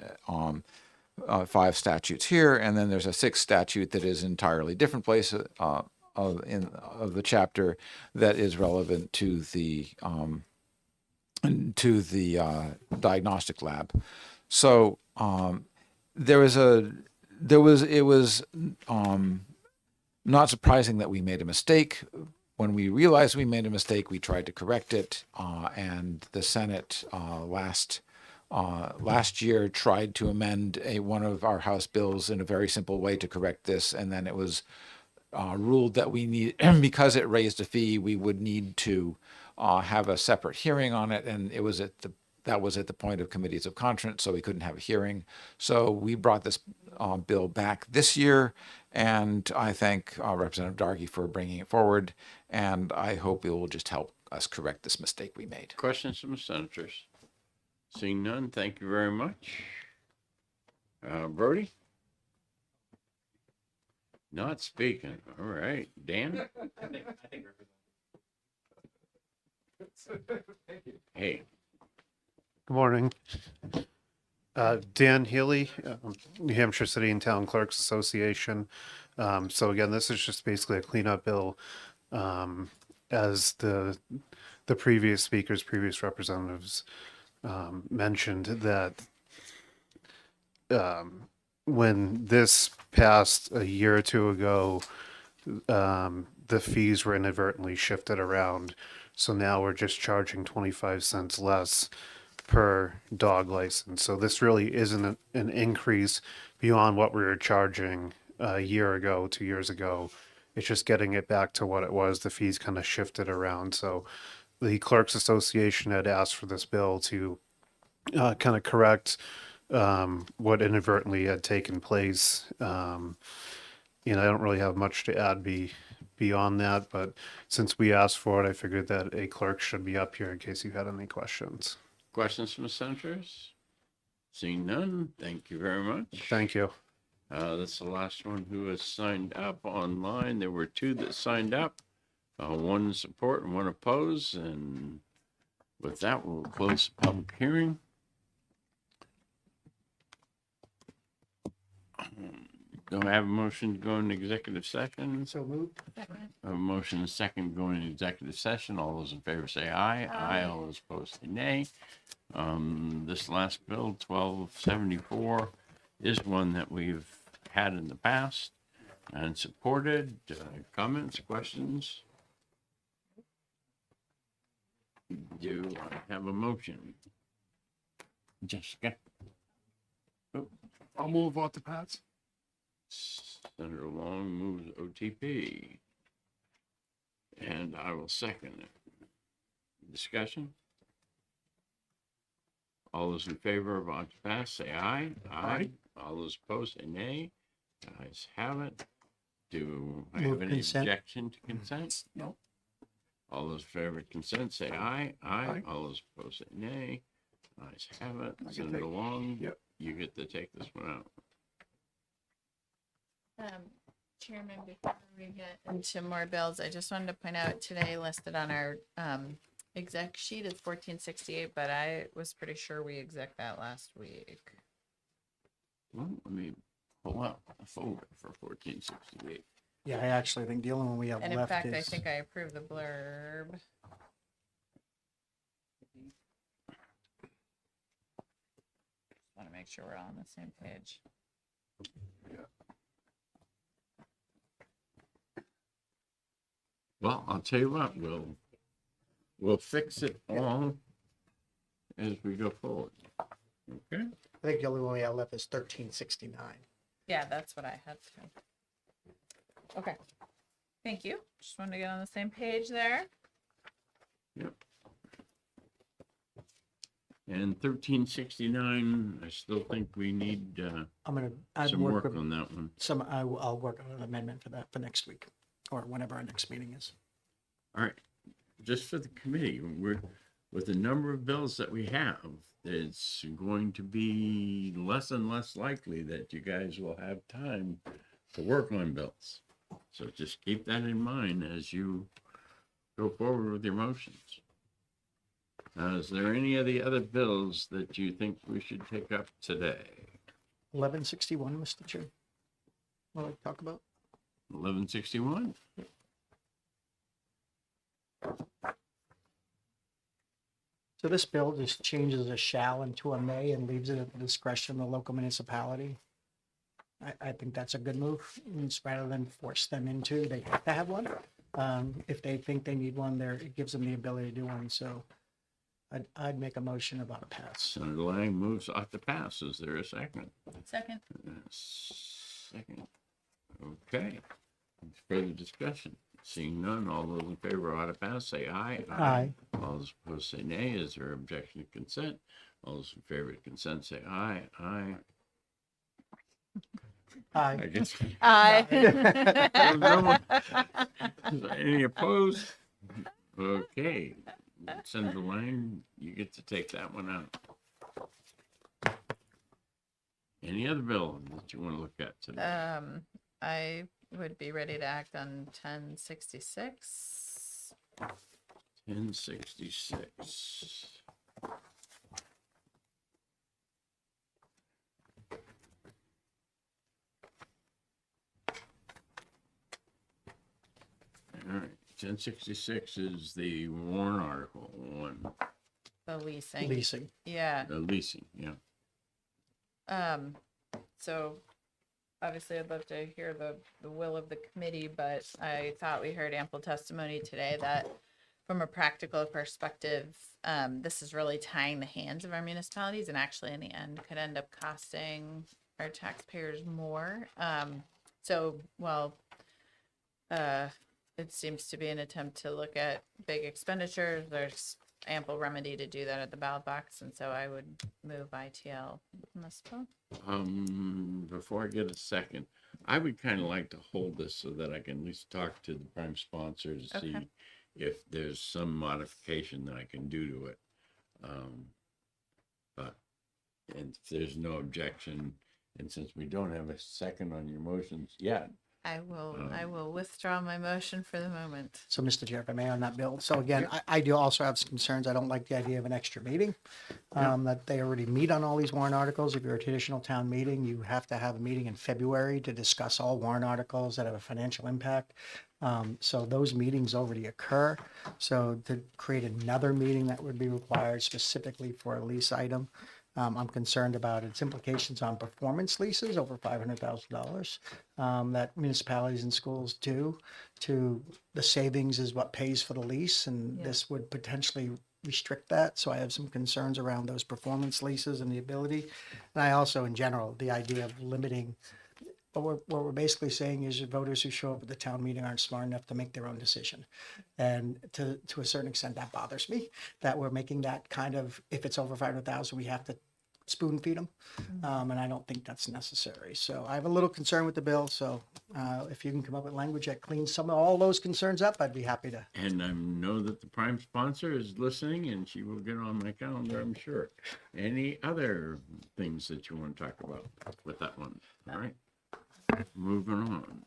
Speaker 4: 5 statutes here, and then there's a 6th statute that is entirely different place of the chapter that is relevant to the diagnostic lab. So it was not surprising that we made a mistake. When we realized we made a mistake, we tried to correct it, and the Senate last year tried to amend one of our House bills in a very simple way to correct this, and then it was ruled that we need, because it raised a fee, we would need to have a separate hearing on it, and that was at the point of committees of conscience, so we couldn't have a hearing. So we brought this bill back this year, and I thank Representative Dargy for bringing it forward, and I hope it will just help us correct this mistake we made.
Speaker 1: Questions from the senators? Seeing none, thank you very much. Brody? Not speaking. All right. Dan? Hey.
Speaker 22: Good morning. Dan Healy, New Hampshire City and Town Clerks Association. So again, this is just basically a cleanup bill. As the previous speakers, previous representatives mentioned, that when this passed a year or two ago, the fees were inadvertently shifted around. So now we're just charging 25 cents less per dog license. So this really isn't an increase beyond what we were charging a year ago, 2 years ago. It's just getting it back to what it was. The fees kind of shifted around. So the Clerks Association had asked for this bill to kind of correct what inadvertently had taken place. I don't really have much to add beyond that, but since we asked for it, I figured that a clerk should be up here in case you had any questions.
Speaker 1: Questions from the senators? Seeing none, thank you very much.
Speaker 22: Thank you.
Speaker 1: That's the last one who has signed up online. There were 2 that signed up, 1 in support and 1 opposed. And with that, we'll close the public hearing. Do I have a motion to go into executive session?
Speaker 2: So moved.
Speaker 1: A motion and a second to go into executive session. All those in favor say aye. Aye. All those opposed say nay. This last bill, 1274, is one that we've had in the past and supported. Comments, questions? Do I have a motion? Jessica?
Speaker 7: I'll move on to pass.
Speaker 1: Senator Long moves OTP. And I will second it. Discussion? All those in favor of on to pass, say aye. Aye. All those opposed, say nay. Ayes have it. Do I
Speaker 2: Move
Speaker 1: have any
Speaker 2: consent.
Speaker 1: objection to consent?
Speaker 7: No.
Speaker 1: All those in favor of consent, say aye. Aye.
Speaker 7: Aye.
Speaker 1: All those opposed, say nay. Ayes have it.
Speaker 7: I can
Speaker 1: Senator
Speaker 7: take-
Speaker 1: Long,
Speaker 7: Yep.
Speaker 1: you get to take this one out.
Speaker 9: Chairman, before we get into more bills, I just wanted to point out today listed on our exec sheet is 1468, but I was pretty sure we exec that last week.
Speaker 1: Well, let me pull up a folder for 1468.
Speaker 2: Yeah, I actually think the only one we have
Speaker 9: And in
Speaker 2: left
Speaker 9: fact,
Speaker 2: is.
Speaker 9: I think I approved the blurb. Want to make sure we're all on the same page.
Speaker 1: Well, I'll tell you what, we'll fix it all as we go forward. Okay?
Speaker 2: I think the only one we have left is 1369.
Speaker 9: Yeah, that's what I had to. Okay. Thank you. Just wanted to get on the same page there.
Speaker 1: Yep. And 1369, I still think we need
Speaker 2: I'd
Speaker 1: some work
Speaker 2: with
Speaker 1: on that one.
Speaker 2: I'll work on an amendment for that for next week or whenever our next meeting is.
Speaker 1: All right, just for the committee, with the number of bills that we have, it's going to be less and less likely that you guys will have time to work on bills. So just keep that in mind as you go forward with your motions. Is there any of the other bills that you think we should take up today?
Speaker 2: 1161, Mr. Chair. What do I talk about?
Speaker 1: 1161?
Speaker 2: So this bill just changes a shall into a may and leaves it at the discretion of the local municipality. I think that's a good move. It's rather than force them into, they have to have one. If they think they need one, it gives them the ability to do one. So I'd make a motion about a pass.
Speaker 1: Senator Lang moves off the pass. Is there a second?
Speaker 9: Second.
Speaker 1: Second. Okay. Further discussion. Seeing none, all those in favor ought to pass, say aye.
Speaker 2: Aye.
Speaker 1: All those opposed say nay. Is there objection to consent? All those in favor of consent say aye. Aye.
Speaker 2: Aye.
Speaker 1: I guess.
Speaker 9: Aye.
Speaker 1: Any opposed? Okay. Senator Lang, you get to take that one out. Any other bill that you want to look at today?
Speaker 9: I would be ready to act on 1066.
Speaker 1: 1066. All right, 1066 is the warrant article one.
Speaker 9: The leasing.
Speaker 2: Leasing.
Speaker 9: Yeah.
Speaker 1: The leasing, yeah.
Speaker 9: So obviously I'd love to hear the will of the committee, but I thought we heard ample testimony today that from a practical perspective, this is really tying the hands of our municipalities and actually in the end could end up costing our taxpayers more. It seems to be an attempt to look at big expenditures. There's ample remedy to do that at the ballot box, and so I would move ITL municipal.
Speaker 1: Before I get a second, I would kind of like to hold this so that I can at least talk to the prime sponsor to see
Speaker 9: Okay.
Speaker 1: if there's some modification that I can do to it. And if there's no objection, and since we don't have a second on your motions yet,
Speaker 9: I will withdraw my motion for the moment.
Speaker 2: So, Mr. Chair, if I may on that bill. So again, I do also have some concerns. I don't like the idea of an extra meeting. That they already meet on all these warrant articles. If you're a traditional town meeting, you have to have a meeting in February to discuss all warrant articles that have a financial impact. So those meetings already occur. So to create another meeting that would be required specifically for a lease item, I'm concerned about its implications on performance leases over $500,000 that municipalities and schools do. To the savings is what pays for the lease, and
Speaker 9: Yeah.
Speaker 2: this would potentially restrict that. So I have some concerns around those performance leases and the ability. And I also, in general, the idea of limiting. But what we're basically saying is your voters who show up at the town meeting aren't smart enough to make their own decision. And to a certain extent, that bothers me, that we're making that kind of, if it's over 500,000, we have to spoon feed them. And I don't think that's necessary. So I have a little concern with the bill. So if you can come up with language that cleans some of all those concerns up, I'd be happy to.
Speaker 1: And I know that the prime sponsor is listening and she will get on my calendar, I'm sure. Any other things that you want to talk about with that one? All right. Moving on.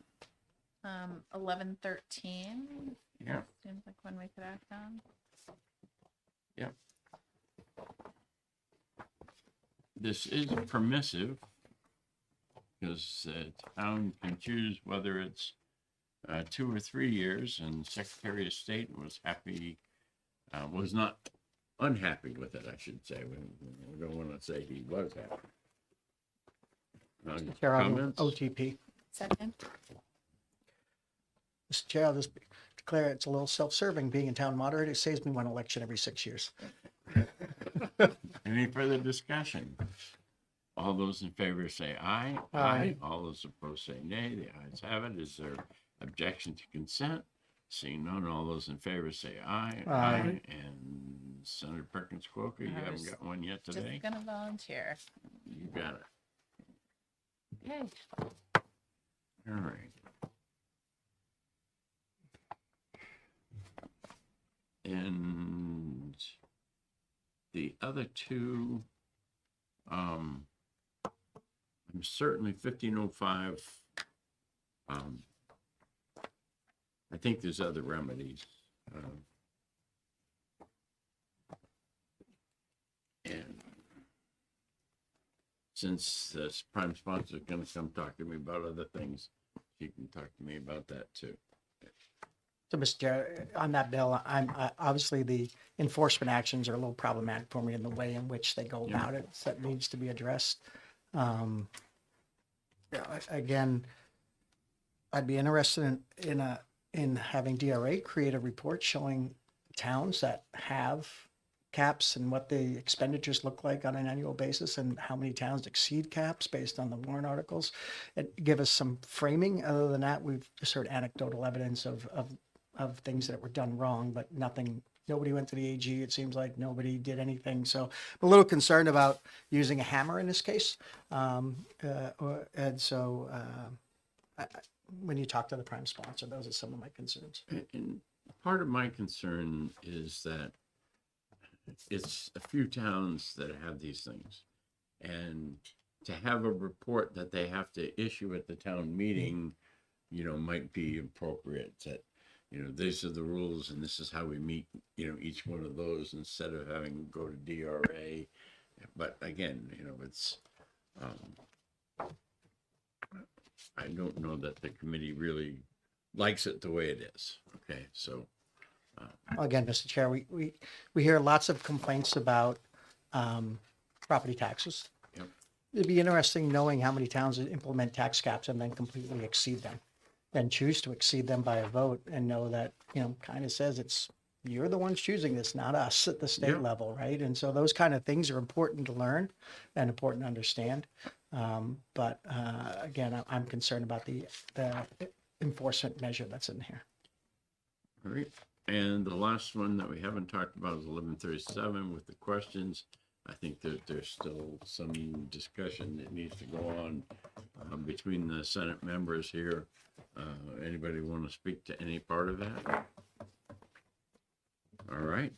Speaker 9: 1113.
Speaker 1: Yeah.
Speaker 9: Seems like one we could act on.
Speaker 1: Yep. This is permissive because the town can choose whether it's 2 or 3 years, and Secretary of State was happy, was not unhappy with it, I should say. We don't want to say he was happy.
Speaker 2: Chair, on
Speaker 1: Comments?
Speaker 2: OTP.
Speaker 9: Second.
Speaker 2: Mr. Chair, I'll just declare it's a little self-serving being a town moderator. It saves me one election every 6 years.
Speaker 1: Any further discussion? All those in favor say aye.
Speaker 2: Aye.
Speaker 1: All those opposed say nay. The ayes have it. Is there objection to consent? Seeing none, all those in favor say aye.
Speaker 2: Aye.
Speaker 1: And Senator Perkins Quokka, you
Speaker 9: I
Speaker 1: haven't
Speaker 9: was
Speaker 1: got one yet today?
Speaker 9: Just gonna volunteer.
Speaker 1: You got it.
Speaker 9: Okay.
Speaker 1: All right. And the other two, I'm certainly 1505. I think there's other remedies. And since this prime sponsor is going to come talk to me about other things, she can talk to me about that too.
Speaker 2: So, Mr. Chair, on that bill, I'm obviously the enforcement actions are a little problematic for me in the way in which they go about it. So that needs to be addressed. Again, I'd be interested in having DRA create a report showing towns that have caps and what the expenditures look like on an annual basis and how many towns exceed caps based on the warrant articles. And give us some framing. Other than that, we've just heard anecdotal evidence of things that were done wrong, but nobody went to the AG. It seems like nobody did anything. So I'm a little concerned about using a hammer in this case. When you talk to the prime sponsor, those are some of my concerns.
Speaker 1: And part of my concern is that it's a few towns that have these things. And to have a report that they have to issue at the town meeting, might be appropriate. That, these are the rules and this is how we meet, each one of those instead of having to go to DRA. But again, it's, I don't know that the committee really likes it the way it is. Okay, so.
Speaker 2: Again, Mr. Chair, we hear lots of complaints about property taxes.
Speaker 1: Yep.
Speaker 2: It'd be interesting knowing how many towns implement tax caps and then completely exceed them, then choose to exceed them by a vote and know that, kind of says you're the ones choosing this, not us at the state
Speaker 1: Yep.
Speaker 2: level, right? And so those kind of things are important to learn and important to understand. But again, I'm concerned about the enforcement measure that's in here.
Speaker 1: All right. And the last one that we haven't talked about is 1137 with the questions. I think that there's still some discussion that needs to go on between the Senate members here. Anybody want to speak to any part of that? All right.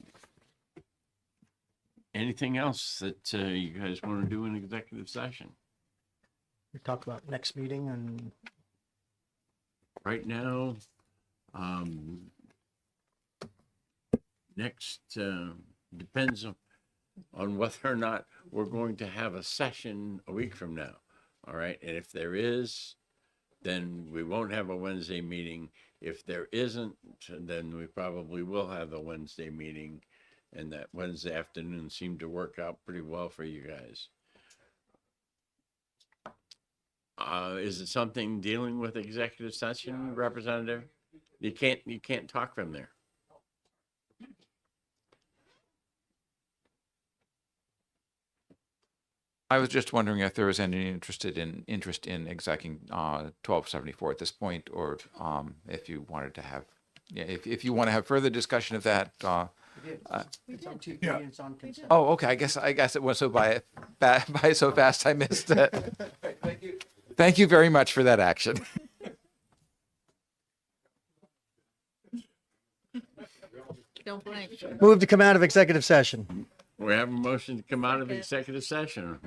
Speaker 1: Anything else that you guys want to do in executive session?
Speaker 2: We talk about next meeting and
Speaker 1: Right now, next depends on whether or not we're going to have a session a week from now. All right. And if there is, then we won't have a Wednesday meeting. If there isn't, then we probably will have a Wednesday meeting. and that Wednesday afternoon seemed to work out pretty well for you guys. Is it something dealing with executive session, Representative? You can't talk from there.
Speaker 4: I was just wondering if there was any interest in executing 1274 at this point, or if you wanted to have, if you want to have further discussion of that.
Speaker 2: It's on TV and it's on consent.
Speaker 4: Oh, okay. I guess it went so by so fast I missed it. Thank you very much for that action.
Speaker 9: Don't blink.
Speaker 2: Move to come out of executive session.
Speaker 1: We have a motion to come out of executive session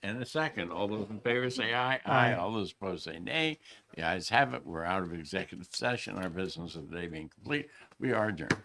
Speaker 1: and a second. All those in favor say aye. Aye. All those opposed say nay. The ayes have it. We're out of executive session. Our business of the day being complete. We are adjourned.